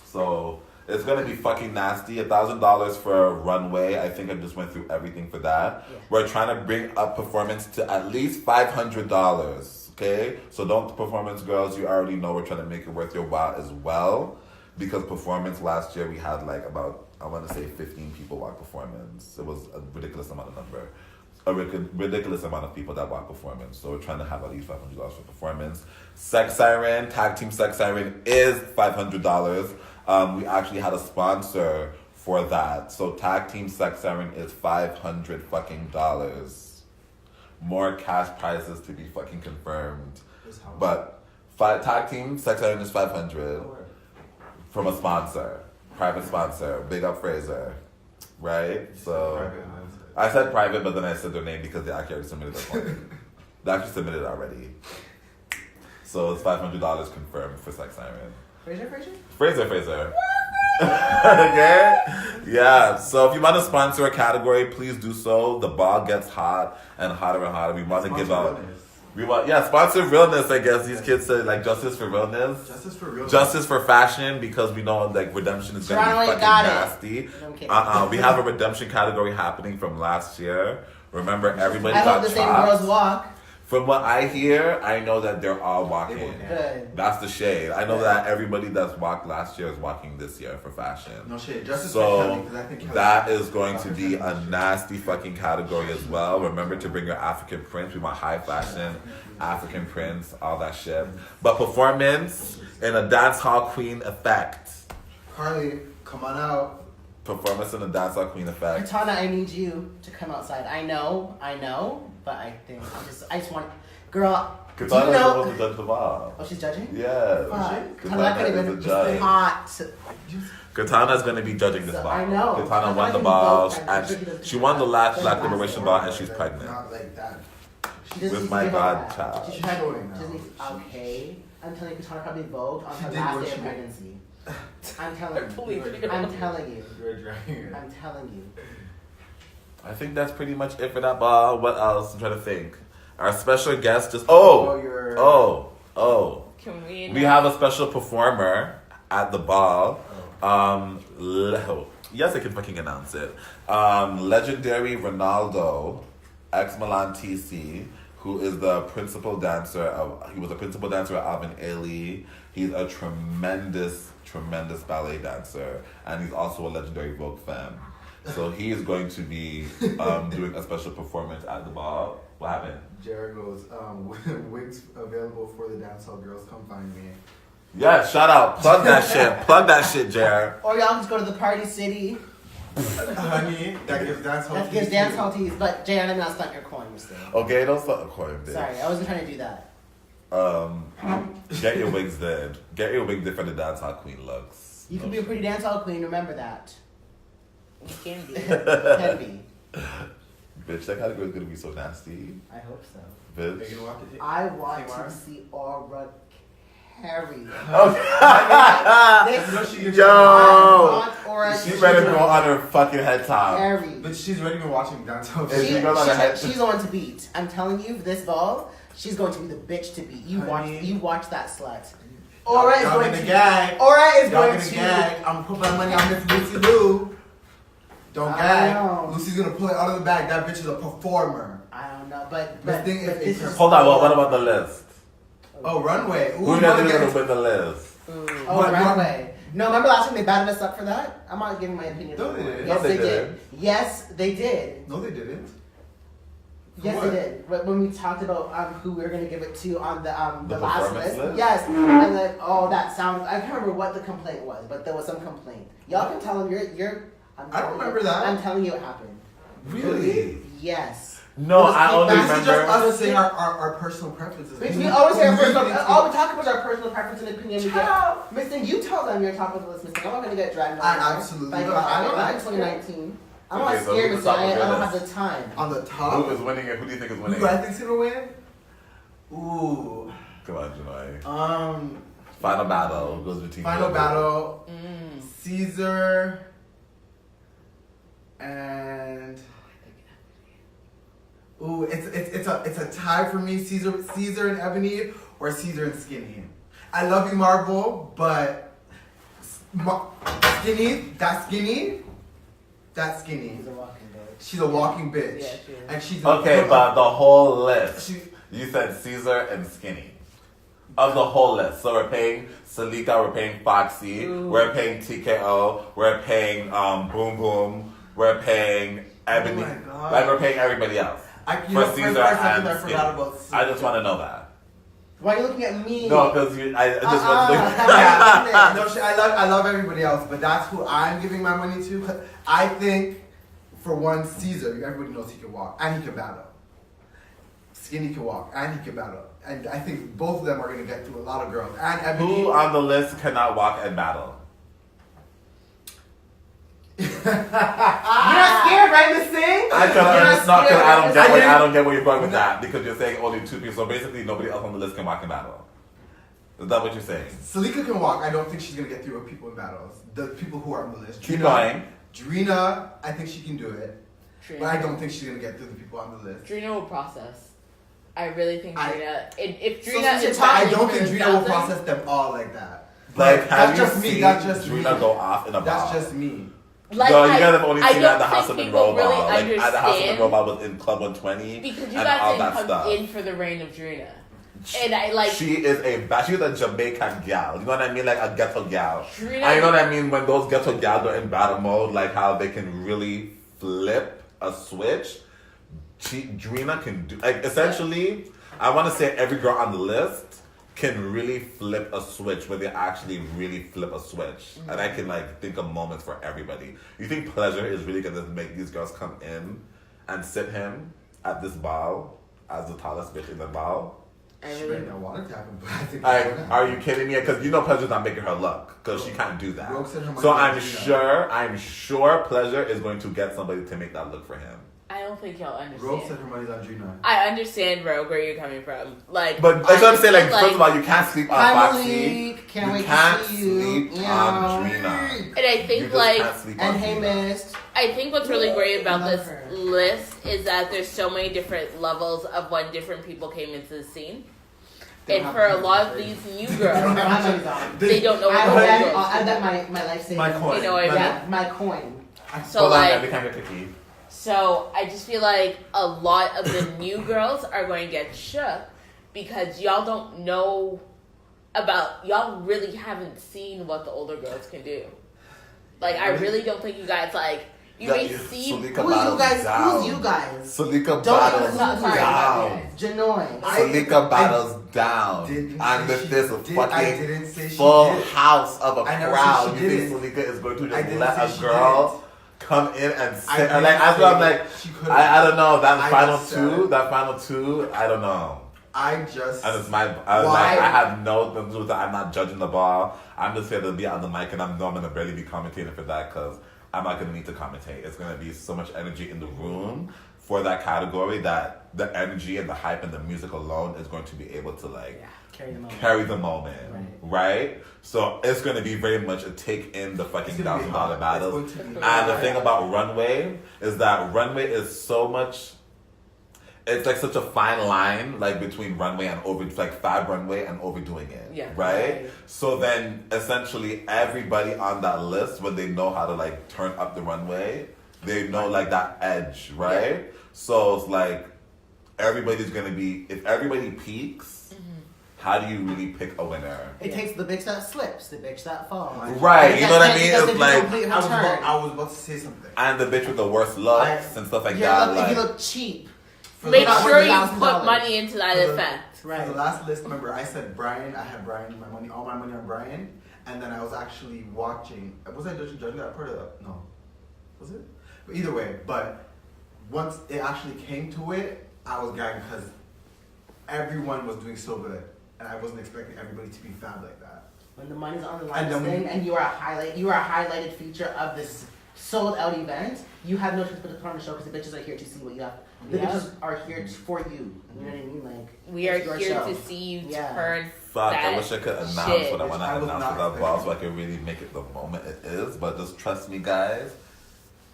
[SPEAKER 2] So it's gonna be fucking nasty. $1,000 for a runway. I think I just went through everything for that.
[SPEAKER 5] Yeah.
[SPEAKER 2] We're trying to bring up performance to at least $500. Okay, so don't performance girls. You already know we're trying to make it worth your while as well. Because performance last year we had like about, I want to say 15 people walk performance. It was a ridiculous amount of number. A ridiculous amount of people that walk performance. So we're trying to have at least $500 for performance. Sex Siren, Tag Team Sex Siren is $500. We actually had a sponsor for that. So Tag Team Sex Siren is $500 fucking dollars. More cash prizes to be fucking confirmed. But Tag Team Sex Siren is $500 from a sponsor, private sponsor. Big up Fraser, right? So I said private, but then I said their name because they actually already submitted their phone. They actually submitted it already. So it's $500 confirmed for Sex Siren. Fraser. Okay? Yeah, so if you want to sponsor a category, please do so. The ball gets hot and hotter and hotter. We want to give out. Sponsor realness, I guess. These kids say, like, justice for realness. Justice for fashion, because we know, like, redemption is going to be fucking nasty. We have a redemption category happening from last year. Remember, everybody got
[SPEAKER 1] hope the same girls walk.
[SPEAKER 2] From what I hear, I know that they're all walking.
[SPEAKER 1] Good.
[SPEAKER 2] That's the shade. I know that everybody that's walked last year is walking this year for fashion.
[SPEAKER 4] No shade. Justice for
[SPEAKER 2] So
[SPEAKER 4] Kelly, 'cause I think Kelly-
[SPEAKER 2] that is going to be a nasty fucking category as well. Remember to bring your African prints. We want high fashion, African prints, all that shit. But performance in a dance hall queen effect.
[SPEAKER 4] Carly, come on out.
[SPEAKER 2] Performance in a dance hall queen effect.
[SPEAKER 1] Katana, I need you to come outside. I know, but I think I just want, girl.
[SPEAKER 2] Katana's
[SPEAKER 1] do you know?
[SPEAKER 2] supposed to judge the ball.
[SPEAKER 1] Oh, she's judging?
[SPEAKER 2] Yes.
[SPEAKER 1] I'm not gonna even
[SPEAKER 2] judge.
[SPEAKER 1] hot.
[SPEAKER 2] Katana's going to be judging this
[SPEAKER 1] So,
[SPEAKER 2] ball.
[SPEAKER 1] I know.
[SPEAKER 2] Katana won the
[SPEAKER 1] can
[SPEAKER 2] ball,
[SPEAKER 1] vote,
[SPEAKER 2] and she won the last Black Liberation ball, and she's pregnant.
[SPEAKER 4] Not like that.
[SPEAKER 1] She just
[SPEAKER 2] With
[SPEAKER 1] needs
[SPEAKER 2] my
[SPEAKER 1] to give up that.
[SPEAKER 2] godchild.
[SPEAKER 1] She's
[SPEAKER 4] She's
[SPEAKER 1] pregnant.
[SPEAKER 4] showing now.
[SPEAKER 1] She just needs- okay. I'm telling you, Katana probably vote on
[SPEAKER 4] She
[SPEAKER 1] her
[SPEAKER 4] did
[SPEAKER 1] last
[SPEAKER 4] what
[SPEAKER 1] day of
[SPEAKER 4] she-
[SPEAKER 1] pregnancy. I'm
[SPEAKER 5] I
[SPEAKER 1] telling
[SPEAKER 5] believe
[SPEAKER 1] you.
[SPEAKER 5] you.
[SPEAKER 1] I'm telling you.
[SPEAKER 4] You're dragging
[SPEAKER 1] I'm telling you.
[SPEAKER 2] I think that's pretty much it for that ball. What else? I'm trying to think. Our special guest just...
[SPEAKER 4] you're...
[SPEAKER 5] Can we?
[SPEAKER 2] We have a special performer at the ball. Yes, I can fucking announce it. Legendary Ronaldo, ex-Milan TC, who is the principal dancer of... He was a principal dancer at Alvin Ailey. He's a tremendous ballet dancer. And he's also a legendary Vogue femme. So he is going to be doing a special performance at the ball. What happened?
[SPEAKER 4] Jared goes, wigs available for the dancehall girls, come find me.
[SPEAKER 2] Yeah, shout out. Plug that shit. Plug that shit, Jared.
[SPEAKER 1] Or y'all just go to the Party City.
[SPEAKER 4] Honey, that gives dancehall
[SPEAKER 1] That gives dance hall teas. But Jay, let me not stunt your coin, still.
[SPEAKER 2] Okay, don't start a coin, bitch.
[SPEAKER 1] Sorry, I wasn't trying to do that.
[SPEAKER 2] Get your wigs did. Get your wig did for the dancehall queen looks.
[SPEAKER 1] You can be a pretty dance hall queen, remember that.
[SPEAKER 5] You can be.
[SPEAKER 1] Can be.
[SPEAKER 2] Bitch, that category is gonna be so nasty.
[SPEAKER 1] I hope so.
[SPEAKER 2] Bitch.
[SPEAKER 4] Are you gonna walk it?
[SPEAKER 1] I want to see Aura Carey.
[SPEAKER 2] Yo!
[SPEAKER 1] Aura
[SPEAKER 2] She better go on her fucking head top.
[SPEAKER 1] Carey.
[SPEAKER 4] But she's already been watching dancehall.
[SPEAKER 2] If she goes on her head-
[SPEAKER 1] She's the one to beat. I'm telling you, this ball, she's going to be the bitch to beat. You
[SPEAKER 4] Honey.
[SPEAKER 1] watch that slut. Aura is
[SPEAKER 4] Y'all
[SPEAKER 1] going
[SPEAKER 4] gonna
[SPEAKER 1] to
[SPEAKER 4] gag.
[SPEAKER 1] Aura is
[SPEAKER 4] Y'all
[SPEAKER 1] going
[SPEAKER 4] gonna
[SPEAKER 1] to
[SPEAKER 4] gag. I'm gonna put my money on this Lucy Lou. Don't
[SPEAKER 1] I
[SPEAKER 4] gag.
[SPEAKER 1] don't know.
[SPEAKER 4] Lucy's gonna pull it out of the bag. That bitch is a performer.
[SPEAKER 1] I don't know, but
[SPEAKER 4] This thing
[SPEAKER 1] but
[SPEAKER 4] is-
[SPEAKER 1] this is
[SPEAKER 2] Hold on, what about the list?
[SPEAKER 4] Oh, Runway. Ooh,
[SPEAKER 2] Who you guys think is gonna win the list?
[SPEAKER 1] Oh, Runway. No, remember last time they batted us up for that? I'm not giving my opinion.
[SPEAKER 4] No, they didn't.
[SPEAKER 1] Yes,
[SPEAKER 2] No, they
[SPEAKER 1] they did.
[SPEAKER 2] didn't.
[SPEAKER 1] Yes, they did.
[SPEAKER 4] No, they didn't.
[SPEAKER 1] Yes,
[SPEAKER 4] What?
[SPEAKER 1] they did. When we talked about who we were gonna give it to on the
[SPEAKER 2] The
[SPEAKER 1] last
[SPEAKER 2] performance list?
[SPEAKER 1] Yes, and then that sounds. I can't remember what the complaint was, but there was some complaint. Y'all can tell them you're.
[SPEAKER 4] I don't remember that.
[SPEAKER 1] I'm telling you it happened.
[SPEAKER 2] Really?
[SPEAKER 1] Yes.
[SPEAKER 2] No, I only
[SPEAKER 4] This is just
[SPEAKER 2] remember.
[SPEAKER 4] us saying our personal preferences.
[SPEAKER 1] We always say our personal.
[SPEAKER 4] think-
[SPEAKER 1] All we talk about is our personal preference and opinion. We get.
[SPEAKER 4] Child.
[SPEAKER 1] Missing, you tell them you're top of the list, Missing. I'm not gonna get dragged.
[SPEAKER 4] I
[SPEAKER 1] down.
[SPEAKER 4] absolutely
[SPEAKER 1] Like,
[SPEAKER 4] will. I know
[SPEAKER 1] I'm
[SPEAKER 4] that.
[SPEAKER 1] 2019. I'm
[SPEAKER 2] Okay,
[SPEAKER 1] not
[SPEAKER 2] so
[SPEAKER 1] scared,
[SPEAKER 2] who's
[SPEAKER 1] Missing.
[SPEAKER 2] top of
[SPEAKER 1] I
[SPEAKER 2] your
[SPEAKER 1] don't
[SPEAKER 2] list?
[SPEAKER 1] have the time.
[SPEAKER 4] On the
[SPEAKER 2] Who
[SPEAKER 4] top.
[SPEAKER 2] is winning and who do you think is winning?
[SPEAKER 4] Who I think's gonna win? Ooh.
[SPEAKER 2] Come on, Janoi.
[SPEAKER 4] Um.
[SPEAKER 2] Final battle goes between.
[SPEAKER 4] Final
[SPEAKER 2] you.
[SPEAKER 4] battle. Caesar. And. Ooh, it's a tie for me. Caesar and Ebony, or Caesar and Skinny. I love you, Marvel, but Skinny.
[SPEAKER 1] He's a walking bitch.
[SPEAKER 4] She's a walking bitch,
[SPEAKER 5] Yeah, she is.
[SPEAKER 4] and she's
[SPEAKER 2] Okay, but the whole list.
[SPEAKER 4] She,
[SPEAKER 2] You said Caesar and Skinny. Of the whole list. So we're paying Salika, we're paying Foxy, we're paying TKO, we're paying Boom Boom, we're paying Ebony.
[SPEAKER 4] Oh my God.
[SPEAKER 2] Like we're paying everybody else. For Caesar and
[SPEAKER 4] I
[SPEAKER 2] Skinny.
[SPEAKER 4] forgot about Caesar.
[SPEAKER 2] I just want to know that.
[SPEAKER 1] Why are you looking at me?
[SPEAKER 2] No, because I just want to
[SPEAKER 4] Yeah, no, I love everybody else, but that's who I'm giving my money to. I think, for one, Caesar, everybody knows he can walk and he can battle. Skinny can walk and he can battle, and I think both of them are gonna get through a lot of girls. And Ebony.
[SPEAKER 2] Who on the list cannot walk and battle?
[SPEAKER 1] You're not scared, right, Miss Singh?
[SPEAKER 2] I
[SPEAKER 1] You're
[SPEAKER 2] cannot,
[SPEAKER 1] not scared,
[SPEAKER 2] I don't
[SPEAKER 1] right,
[SPEAKER 2] get
[SPEAKER 1] Miss
[SPEAKER 2] where
[SPEAKER 1] Singh?
[SPEAKER 2] I don't get where you're going with that because you're saying only two people. So basically, nobody else on the list can walk and battle. Is that what you're saying?
[SPEAKER 4] Salika can walk. I don't think she's gonna get through with people in battles. The people who are on the list.
[SPEAKER 2] Keep going.
[SPEAKER 4] Drina, I think she can do it, but I
[SPEAKER 5] Trina.
[SPEAKER 4] don't think she's gonna get through the people on the list.
[SPEAKER 5] Drina will process. I really think
[SPEAKER 4] I-
[SPEAKER 5] Drina. If
[SPEAKER 1] So
[SPEAKER 5] Drina
[SPEAKER 1] since you're
[SPEAKER 5] is
[SPEAKER 1] talking-
[SPEAKER 4] I don't think
[SPEAKER 5] battling
[SPEAKER 4] Drina will
[SPEAKER 5] for
[SPEAKER 4] process them all like that.
[SPEAKER 2] Like, have
[SPEAKER 4] that's
[SPEAKER 2] you
[SPEAKER 4] just me.
[SPEAKER 2] seen
[SPEAKER 4] That's just me.
[SPEAKER 2] Drina go off in a
[SPEAKER 4] That's
[SPEAKER 2] ball?
[SPEAKER 4] just me.
[SPEAKER 5] Like,
[SPEAKER 2] No, you guys have only
[SPEAKER 5] I
[SPEAKER 2] seen it at the
[SPEAKER 5] don't
[SPEAKER 2] House
[SPEAKER 5] think
[SPEAKER 2] of
[SPEAKER 5] people
[SPEAKER 2] Monroe
[SPEAKER 5] really
[SPEAKER 2] ball. Like, at the House of
[SPEAKER 5] understand-
[SPEAKER 2] Monroe ball was in Club 120
[SPEAKER 5] Because you
[SPEAKER 2] and
[SPEAKER 5] guys
[SPEAKER 2] all
[SPEAKER 5] didn't
[SPEAKER 2] that
[SPEAKER 5] come
[SPEAKER 2] stuff.
[SPEAKER 5] in for the reign of Drina. And I like
[SPEAKER 2] She is a Jamaican gal. You know what I mean? Like a ghetto gal.
[SPEAKER 5] Drina.
[SPEAKER 2] And you know what I mean when those ghetto gals are in battle mode, like how they can really flip a switch. Drina can do like essentially. I want to say every girl on the list can really flip a switch when they actually really flip a switch, and I can like think of moments for everybody. You think Pleasure is really gonna make these girls come in and sit him at this ball as the tallest bitch in the ball?
[SPEAKER 5] I
[SPEAKER 4] She
[SPEAKER 5] really
[SPEAKER 4] might not want it to happen, but I think
[SPEAKER 2] Like,
[SPEAKER 4] it's gonna
[SPEAKER 2] are
[SPEAKER 4] happen.
[SPEAKER 2] you kidding me? Because you know Pleasure's not making her look because she can't do that.
[SPEAKER 4] Rogue said her
[SPEAKER 2] So
[SPEAKER 4] money on
[SPEAKER 2] I'm sure Pleasure is going to get somebody to make that look for him.
[SPEAKER 5] I don't think y'all
[SPEAKER 4] Rogue said
[SPEAKER 5] understand.
[SPEAKER 4] her money's on Drina.
[SPEAKER 5] I understand, Rogue, where you're coming from. Like,
[SPEAKER 2] But that's what I'm saying. Like,
[SPEAKER 5] honestly,
[SPEAKER 2] first of all, you can't sleep on
[SPEAKER 1] Hi,
[SPEAKER 2] Foxy.
[SPEAKER 1] Malik. Can't
[SPEAKER 2] You
[SPEAKER 1] wait
[SPEAKER 2] can't
[SPEAKER 1] to see you.
[SPEAKER 2] sleep
[SPEAKER 1] Yeah.
[SPEAKER 2] on Drina.
[SPEAKER 5] and I
[SPEAKER 2] You
[SPEAKER 5] think
[SPEAKER 2] just
[SPEAKER 5] like
[SPEAKER 2] can't sleep
[SPEAKER 1] And
[SPEAKER 2] on
[SPEAKER 1] hey,
[SPEAKER 2] Drina.
[SPEAKER 1] Mist.
[SPEAKER 5] I think what's really great about
[SPEAKER 1] Love
[SPEAKER 5] this
[SPEAKER 1] her.
[SPEAKER 5] list is that there's so many different levels of when different people came into the scene. And for a lot of these new girls, they don't know what
[SPEAKER 1] I'll
[SPEAKER 5] the
[SPEAKER 1] add,
[SPEAKER 5] old
[SPEAKER 1] I'll add
[SPEAKER 5] girls
[SPEAKER 1] that my life savings.
[SPEAKER 4] My coin.
[SPEAKER 5] You know what I mean?
[SPEAKER 1] Yeah, my coin.
[SPEAKER 5] So
[SPEAKER 2] Hold on,
[SPEAKER 5] like,
[SPEAKER 2] every kind of cookie.
[SPEAKER 5] so I just feel like a lot of the new girls are going to get shook because y'all don't know about, y'all really haven't seen what the older girls can do. Like, I really don't think you guys, like, you may see,
[SPEAKER 2] Salika
[SPEAKER 1] Who's you
[SPEAKER 2] battles
[SPEAKER 1] guys?
[SPEAKER 2] down.
[SPEAKER 1] Who's you guys?
[SPEAKER 2] Salika
[SPEAKER 1] Don't
[SPEAKER 2] battles
[SPEAKER 1] even
[SPEAKER 5] sorry,
[SPEAKER 2] down.
[SPEAKER 1] Janoy.
[SPEAKER 2] Salika battles down.
[SPEAKER 4] didn't
[SPEAKER 2] And
[SPEAKER 4] say
[SPEAKER 2] with
[SPEAKER 4] she
[SPEAKER 2] this
[SPEAKER 4] did. I
[SPEAKER 2] fucking
[SPEAKER 4] didn't say she
[SPEAKER 2] full
[SPEAKER 4] did.
[SPEAKER 2] house of a
[SPEAKER 4] I never
[SPEAKER 2] crowd,
[SPEAKER 4] said she
[SPEAKER 2] you think
[SPEAKER 4] didn't.
[SPEAKER 2] Salika is going to
[SPEAKER 4] I
[SPEAKER 2] just
[SPEAKER 4] didn't
[SPEAKER 2] let
[SPEAKER 4] say
[SPEAKER 2] a
[SPEAKER 4] she
[SPEAKER 2] girl come in and sit?
[SPEAKER 4] I
[SPEAKER 2] Like,
[SPEAKER 4] didn't
[SPEAKER 2] that's what I'm
[SPEAKER 4] say
[SPEAKER 2] like.
[SPEAKER 4] she couldn't.
[SPEAKER 2] I don't know. That
[SPEAKER 4] I
[SPEAKER 2] final
[SPEAKER 4] just said
[SPEAKER 2] two,
[SPEAKER 4] it.
[SPEAKER 2] that final two, I don't know.
[SPEAKER 4] I just.
[SPEAKER 2] And it's my, I
[SPEAKER 4] Why?
[SPEAKER 2] have no thing to do with that. I'm not judging the ball. I'm just here to be on the mic, and I know I'm gonna barely be commentating for that because I'm not gonna need to commentate. It's gonna be so much energy in the room for that category that the energy and the hype and the music alone is going to be able to like carry the moment, right? So it's gonna be very much a take in the fucking
[SPEAKER 4] It's gonna be
[SPEAKER 2] $1,000
[SPEAKER 4] hot.
[SPEAKER 2] battles.
[SPEAKER 4] It's going to be
[SPEAKER 2] And the
[SPEAKER 4] hot.
[SPEAKER 2] thing about Runway is that Runway is so much. It's like such a fine line, like between runway and over, like fab runway and overdoing it.
[SPEAKER 5] Yeah.
[SPEAKER 2] Right? So then, essentially, everybody on that list, when they know how to like turn up the runway, They know like that edge, right? So it's like everybody's gonna be. If everybody peaks, how do you really pick a winner?
[SPEAKER 1] It takes the bitch that slips, the bitch that falls.
[SPEAKER 2] Right, you know what I mean?
[SPEAKER 1] Because
[SPEAKER 2] It's
[SPEAKER 1] if you
[SPEAKER 2] like,
[SPEAKER 1] complete her
[SPEAKER 4] I was, about,
[SPEAKER 1] turn,
[SPEAKER 4] I was about to say something.
[SPEAKER 2] and the bitch with the worst looks and stuff like
[SPEAKER 1] yeah,
[SPEAKER 2] that.
[SPEAKER 1] if you
[SPEAKER 2] Like,
[SPEAKER 1] look cheap.
[SPEAKER 5] Make
[SPEAKER 1] not
[SPEAKER 5] sure you
[SPEAKER 1] $1,000.
[SPEAKER 5] put money into that
[SPEAKER 4] For the-
[SPEAKER 5] effect.
[SPEAKER 4] For the last list, remember I said Brian. I had Brian, my money, all my money on Brian, and then I was actually watching. Was I judging that part of that? No, was it? But either way, but once it actually came to it, I was gagging because everyone was doing so good, and I wasn't expecting everybody to be fab like that.
[SPEAKER 1] When the money's on the line,
[SPEAKER 4] And then
[SPEAKER 1] and you are a highlighted feature of this sold out event. You have no choice but to put on the show because the bitches are here to see what you have. The bitches are here for you. You know what I mean? Like
[SPEAKER 5] We are
[SPEAKER 1] it's your
[SPEAKER 5] here
[SPEAKER 1] show.
[SPEAKER 5] to see you
[SPEAKER 1] Yeah.
[SPEAKER 5] turn
[SPEAKER 2] fuck,
[SPEAKER 5] that
[SPEAKER 2] I wish I could announce
[SPEAKER 5] shit.
[SPEAKER 2] what I want
[SPEAKER 4] I
[SPEAKER 2] to
[SPEAKER 4] was
[SPEAKER 2] announce
[SPEAKER 4] not
[SPEAKER 2] to that ball so I
[SPEAKER 4] expecting.
[SPEAKER 2] can really make it the moment it is. But just trust me, guys.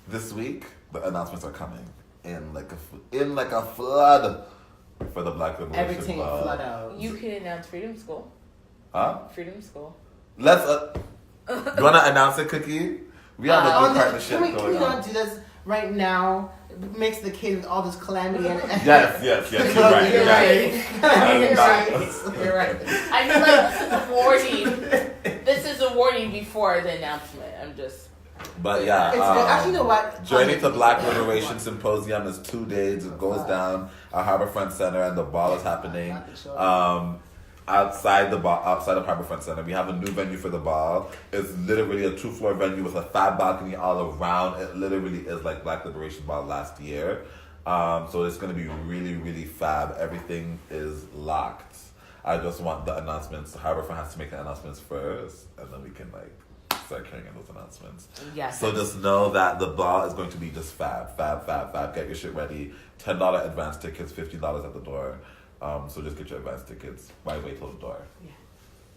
[SPEAKER 2] This week, the announcements are coming in like a flood for the Black Liberation
[SPEAKER 1] Everything
[SPEAKER 2] Ball.
[SPEAKER 1] flood out.
[SPEAKER 5] You can announce Freedom School.
[SPEAKER 2] Huh?
[SPEAKER 5] Freedom School.
[SPEAKER 2] Let's. You wanna announce it, Cookie? We have a
[SPEAKER 1] On
[SPEAKER 2] good
[SPEAKER 1] this-
[SPEAKER 2] partnership
[SPEAKER 1] can we
[SPEAKER 2] going on.
[SPEAKER 1] not do this right now? Mix the kid with all this calamity and
[SPEAKER 2] Yes. You're right. You're right.
[SPEAKER 1] You're right.
[SPEAKER 5] I mean, like, this is a warning. This is a warning before the announcement. I'm just.
[SPEAKER 2] But yeah,
[SPEAKER 1] It's good. Actually, you know what?
[SPEAKER 2] Journey to Black Liberation Symposium is 2 days. It goes down at Harborfront Center, and the ball is happening outside of Harborfront Center. We have a new venue for the ball. It's literally a 2-floor venue with a fab balcony all around. It literally is like Black Liberation Ball last year. So it's going to be really, really fab. Everything is locked. I just want the announcements. Harborfront has to make the announcements first, and then we can like start carrying in those announcements.
[SPEAKER 5] Yes.
[SPEAKER 2] So just know that the ball is going to be just fab. Get your shit ready. $10 advance tickets, $50 at the door. So just get your advance tickets right away till the door.
[SPEAKER 5] Yeah.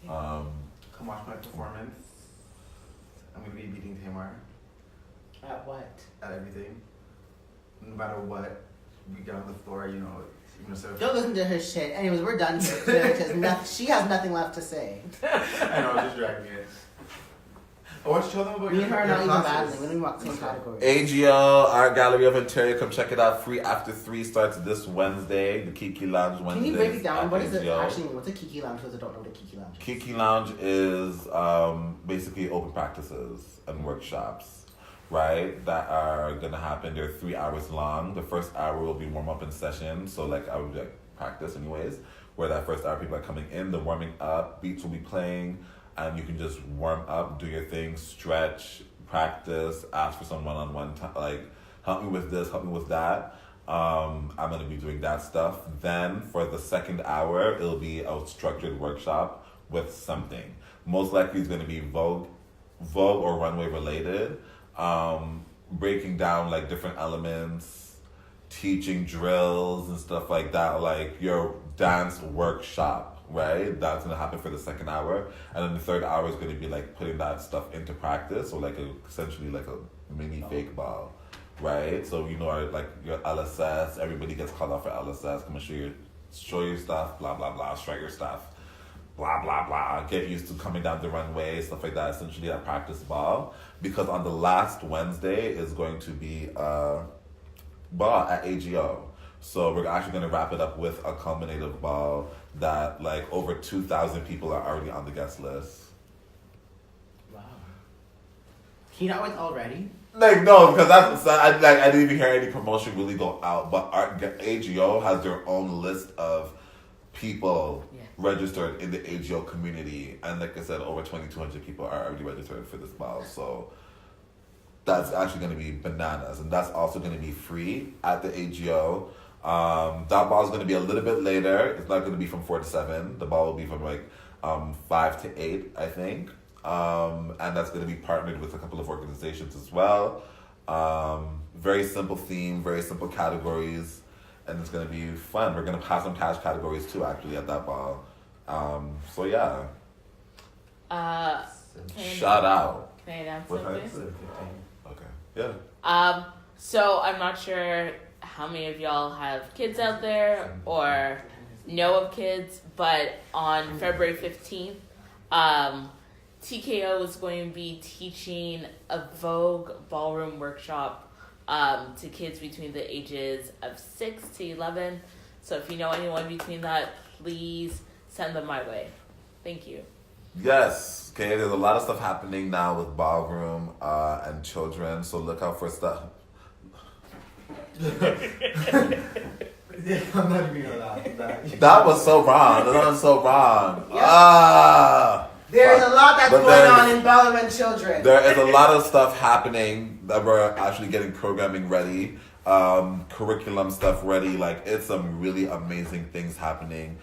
[SPEAKER 4] Come watch my performance. I'm gonna be beating Tamar
[SPEAKER 1] At what?
[SPEAKER 4] at everything. No matter what, we get on the floor, you know. So
[SPEAKER 1] Don't listen to her shit. Anyways, we're done here because she has nothing left to say.
[SPEAKER 4] I know, I'm just dragging it. I want to show them about
[SPEAKER 1] Me and her are
[SPEAKER 4] your
[SPEAKER 1] not even
[SPEAKER 4] classes.
[SPEAKER 1] battling. We don't even walk the same category.
[SPEAKER 2] AGO, Art Gallery of Ontario, come check it out. Free after 3 starts this Wednesday. The Kiki Lounge Wednesday.
[SPEAKER 1] Can you break it down? What is it
[SPEAKER 2] AGO.
[SPEAKER 1] actually mean? What's a Kiki Lounge? Because I don't know what a Kiki Lounge is.
[SPEAKER 2] Kiki Lounge is basically open practices and workshops, right? That are gonna happen. They're 3 hours long. The first hour will be warm up in session, so like I would like practice anyways. Where that first hour people are coming in, the warming up, beats will be playing, and you can just warm up, do your thing, stretch, practice, ask for some one-on-one time, like help me with this, help me with that. I'm gonna be doing that stuff. Then for the second hour, it'll be a structured workshop with something. Most likely it's gonna be Vogue or runway related. Breaking down like different elements, teaching drills and stuff like that, like your dance workshop, right? That's gonna happen for the second hour. And then the third hour is gonna be like putting that stuff into practice, so like essentially like a mini fake ball. Right, so you know, like your LSS, everybody gets called out for LSS. Come and show your stuff, blah blah blah, strike your stuff, blah blah blah. Get used to coming down the runway, stuff like that. Essentially, a practice ball. Because on the last Wednesday is going to be a ball at AGO. So we're actually going to wrap it up with a culminative ball that like over 2,000 people are already on the guest list.
[SPEAKER 1] Wow. Can you not wait already?
[SPEAKER 2] Like no, because I didn't even hear any promotion really go out. But AGO has their own list of people registered in the AGO community, and like I said, over 2,200 people are already registered for this ball. So that's actually going to be bananas, and that's also going to be free at the AGO. That ball is going to be a little bit later. It's not going to be from 4 to 7. The ball will be from like 5 to 8, I think. And that's going to be partnered with a couple of organizations as well. Very simple theme, very simple categories, and it's going to be fun. We're going to have some cash categories too, actually, at that ball. So yeah. Shout out.
[SPEAKER 5] Can I announce
[SPEAKER 2] What
[SPEAKER 5] something?
[SPEAKER 2] time? Okay. Yeah.
[SPEAKER 5] So I'm not sure how many of y'all have kids out there or know of kids, but on February 15th, TKO is going to be teaching a Vogue ballroom workshop to kids between the ages of 6 to 11. So if you know anyone between that, please send them my way. Thank you.
[SPEAKER 2] Yes. Okay, there's a lot of stuff happening now with ballroom and children, so look out for stuff.
[SPEAKER 4] I'm not even gonna laugh at that.
[SPEAKER 2] That was so wrong. That was so wrong.
[SPEAKER 1] There's a lot that's
[SPEAKER 2] But
[SPEAKER 1] going on in ballroom and children.
[SPEAKER 2] There is a lot of stuff happening that we're actually getting programming ready, curriculum stuff ready. Like, it's some really amazing things happening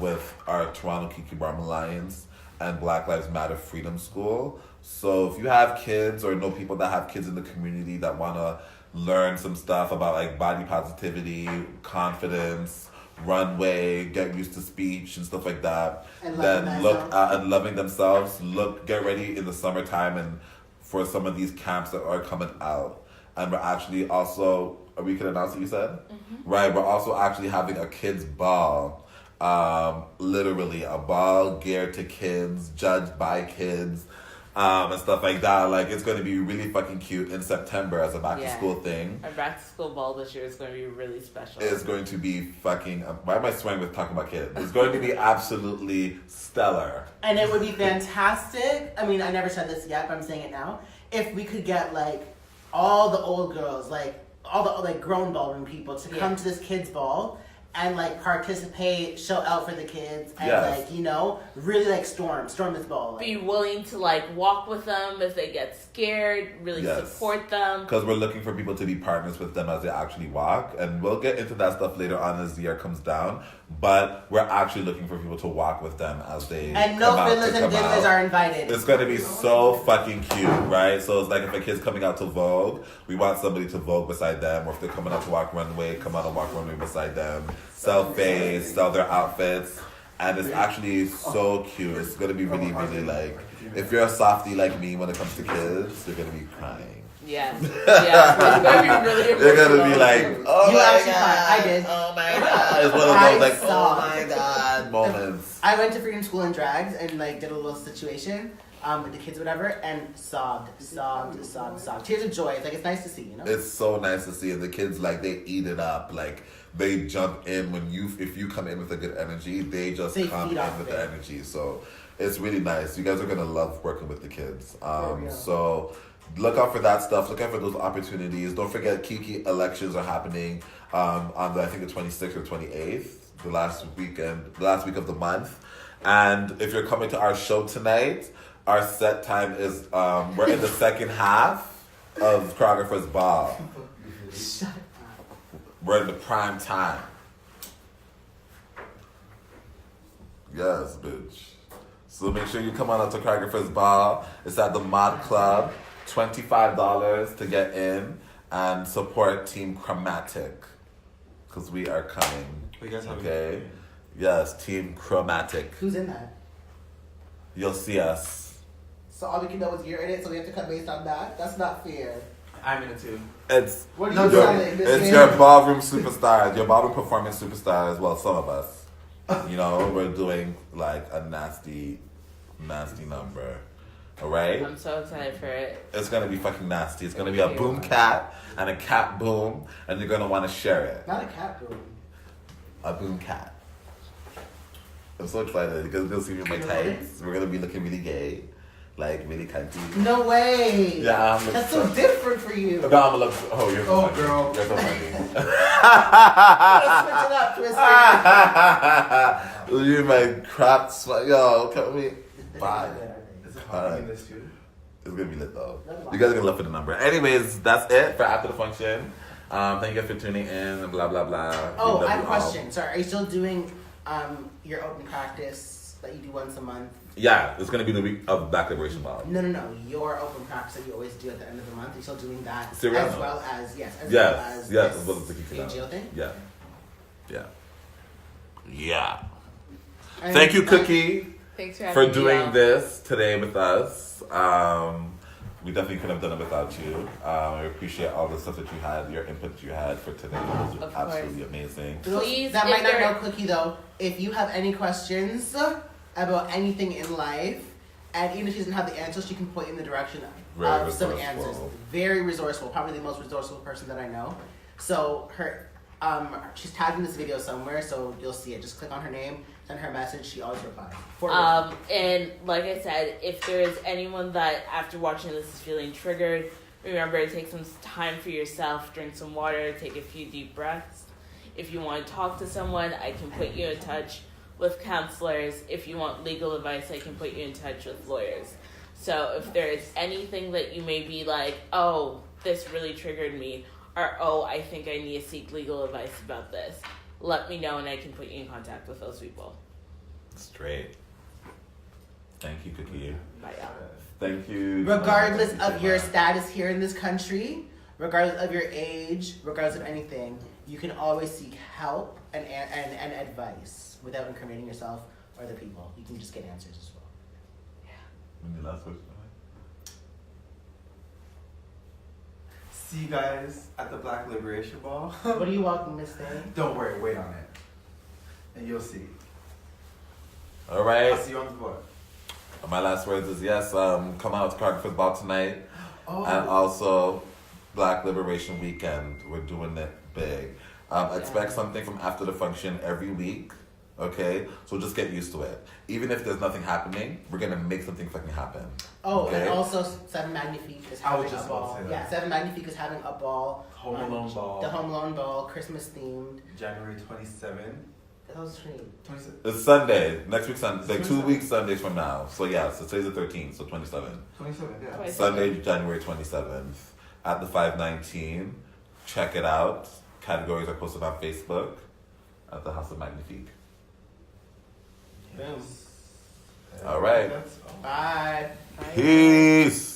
[SPEAKER 2] with our Toronto Kiki Barm Alliance and Black Lives Matter Freedom School. So if you have kids or know people that have kids in the community that want to learn some stuff about like body positivity, confidence, runway, get used to speech and stuff like that,
[SPEAKER 1] And
[SPEAKER 2] then look at and loving themselves. Get ready in the summertime and for some of these camps that are coming out. And we're actually also, we can announce what you said? Mm-hmm. Right, we're also actually having a kids ball. Literally a ball geared to kids, judged by kids, and stuff like that. Like, it's going to be really fucking cute in September as a back to school thing.
[SPEAKER 5] Our back to school ball this year is going to be really special.
[SPEAKER 2] It's going to be fucking. Why am I swearing with talking about kids? It's going to be absolutely stellar.
[SPEAKER 1] And it would be fantastic. I mean, I never said this yet, but I'm saying it now. If we could get like all the old girls, like all the like grown ballroom people to come to this kids ball and like participate, show out for the kids, and like, you know, really like storm this ball. Like.
[SPEAKER 5] Be willing to like walk with them if they get scared, really support them.
[SPEAKER 2] Because we're looking for people to be partners with them as they actually walk, and we'll get into that stuff later on as the year comes down. But we're actually looking for people to walk with them as they
[SPEAKER 1] and no fiddlers and diddlers are invited.
[SPEAKER 2] It's going to be so fucking cute, right? So it's like if a kid's coming out to Vogue, we want somebody to Vogue beside them, or if they're coming out to walk runway, come out and walk runway beside them. Sell face, sell their outfits, and it's actually so cute. It's gonna be really, really like, if you're a softie like me when it comes to kids, you're gonna be crying.
[SPEAKER 5] Yeah, it's gonna be really emotional.
[SPEAKER 2] You're gonna be like, oh
[SPEAKER 1] you
[SPEAKER 2] my
[SPEAKER 1] actually
[SPEAKER 2] god,
[SPEAKER 1] cried. I did.
[SPEAKER 2] Oh my god. It's one of those like, oh my god moments.
[SPEAKER 1] I went to freedom school in drags and like did a little situation with the kids, whatever, and sobbed. Tears of joy. It's like, it's nice to see, you know.
[SPEAKER 2] It's so nice to see, and the kids like they eat it up. Like, they jump in if you come in with a good energy, they just come in with the energy. So it's really nice. You guys are gonna love working with the kids. So look out for that stuff. Look out for those opportunities. Don't forget, Kiki elections are happening on I think the 26th or 28th, the last week of the month. And if you're coming to our show tonight, our set time is we're in the second half of Choreographer's Ball.
[SPEAKER 1] Shut up.
[SPEAKER 2] We're in the prime time. Yes, bitch. So make sure you come on out to Choreographer's Ball. It's at the Mod Club. $25 to get in and support Team Chromatic. Because we are coming.
[SPEAKER 4] You guys have
[SPEAKER 2] okay? Yes, Team Chromatic.
[SPEAKER 1] Who's in that?
[SPEAKER 2] You'll see us.
[SPEAKER 1] So all we can know is you're in it, so we have to cut based on that? That's not fair.
[SPEAKER 4] I'm in it too.
[SPEAKER 2] It's
[SPEAKER 1] what are you selling?
[SPEAKER 2] It's your ballroom superstars, your ballroom performance superstars. Well, some of us. You know, we're doing like a nasty number. Alright?
[SPEAKER 5] I'm so excited for it.
[SPEAKER 2] It's gonna be fucking nasty. It's gonna be a boom cat and a cat boom, and you're gonna wanna share it.
[SPEAKER 1] Not a cat boom.
[SPEAKER 2] A boom cat. I'm so excited. You guys are gonna see me in my tights. We're gonna be looking really gay. Like, really cunty.
[SPEAKER 1] No way.
[SPEAKER 2] Yeah, I'm
[SPEAKER 1] that's so different for you.
[SPEAKER 2] No, I'm gonna look. Oh, you're so funny.
[SPEAKER 4] Girl.
[SPEAKER 2] You're so funny.
[SPEAKER 1] Switch it up, Twister.
[SPEAKER 2] You my crap sweat. Yo, can we? Bye.
[SPEAKER 4] Is it hot in this too?
[SPEAKER 2] It's gonna be lit though. You guys are gonna love for the number. Anyways, that's it for after the function. Thank you guys for tuning in and blah blah blah.
[SPEAKER 1] Oh, I have a question. Sorry, are you still doing your open practice that you do once a month?
[SPEAKER 2] Yeah, it's gonna be the week of Black Liberation Month.
[SPEAKER 1] No. Your open practice that you always do at the end of the month. You're still doing that as
[SPEAKER 2] Serious?
[SPEAKER 1] well as
[SPEAKER 2] yes,
[SPEAKER 1] as
[SPEAKER 2] well as the
[SPEAKER 1] AGL thing.
[SPEAKER 2] Yeah. Thank you, Cookie.
[SPEAKER 5] Thanks
[SPEAKER 2] for doing this today with us. We definitely couldn't have done it without you. I appreciate all the stuff that you had, your input that you had for today. It was absolutely amazing.
[SPEAKER 5] Please,
[SPEAKER 1] that might not know Cookie though. If you have any questions about anything in life, And even if she doesn't have the answers, she can point in the direction
[SPEAKER 2] Very
[SPEAKER 1] of some
[SPEAKER 2] resourceful.
[SPEAKER 1] answers. Very resourceful, probably the most resourceful person that I know. So she's tagged in this video somewhere, so you'll see it. Just click on her name, send her a message. She always replies.
[SPEAKER 5] And like I said, if there is anyone that after watching this is feeling triggered, remember to take some time for yourself, drink some water, take a few deep breaths. If you want to talk to someone, I can put you in touch with counselors. If you want legal advice, I can put you in touch with lawyers. So if there is anything that you may be like, oh, this really triggered me, or oh, I think I need to seek legal advice about this, let me know and I can put you in contact with those people.
[SPEAKER 2] Straight. Thank you, Cookie.
[SPEAKER 5] Bye, y'all.
[SPEAKER 2] Thank you.
[SPEAKER 1] Regardless of your status here in this country, regardless of your age, regardless of anything, you can always seek help and advice without incriminating yourself or the people. You can just get answers as well.
[SPEAKER 2] Any last question?
[SPEAKER 4] See you guys at the Black Liberation Ball.
[SPEAKER 1] What are you walking, Miss Day?
[SPEAKER 4] Don't worry, wait on it. And you'll see.
[SPEAKER 2] All right.
[SPEAKER 4] I'll see you on the board.
[SPEAKER 2] My last words is yes. Come out to Cardiff's Ball tonight,
[SPEAKER 4] Oh.
[SPEAKER 2] and also Black Liberation Weekend. We're doing it big. Expect something from after the function every week. Okay, so just get used to it. Even if there's nothing happening, we're gonna make something fucking happen.
[SPEAKER 1] Oh,
[SPEAKER 2] okay?
[SPEAKER 1] and also Seven Magnifique is
[SPEAKER 4] I was
[SPEAKER 1] having
[SPEAKER 4] just
[SPEAKER 1] a
[SPEAKER 4] about to
[SPEAKER 1] ball.
[SPEAKER 4] say that.
[SPEAKER 1] Yeah, Seven Magnifique is having a ball.
[SPEAKER 4] Home Alone Ball.
[SPEAKER 1] The Home Alone Ball, Christmas themed.
[SPEAKER 4] January 27th.
[SPEAKER 1] That was funny.
[SPEAKER 4] 27th.
[SPEAKER 2] It's Sunday, next week Sunday, like 2
[SPEAKER 4] 27.
[SPEAKER 2] weeks Sundays from now. So yeah, so today's the 13th, so 27.
[SPEAKER 4] 27th, yeah.
[SPEAKER 5] 27th.
[SPEAKER 2] Sunday, January 27th at the 519. Check it out. Categories are posted on Facebook at the House of Magnifique.
[SPEAKER 1] Boom.
[SPEAKER 2] All right.
[SPEAKER 4] That's all.
[SPEAKER 1] Bye.
[SPEAKER 2] Peace.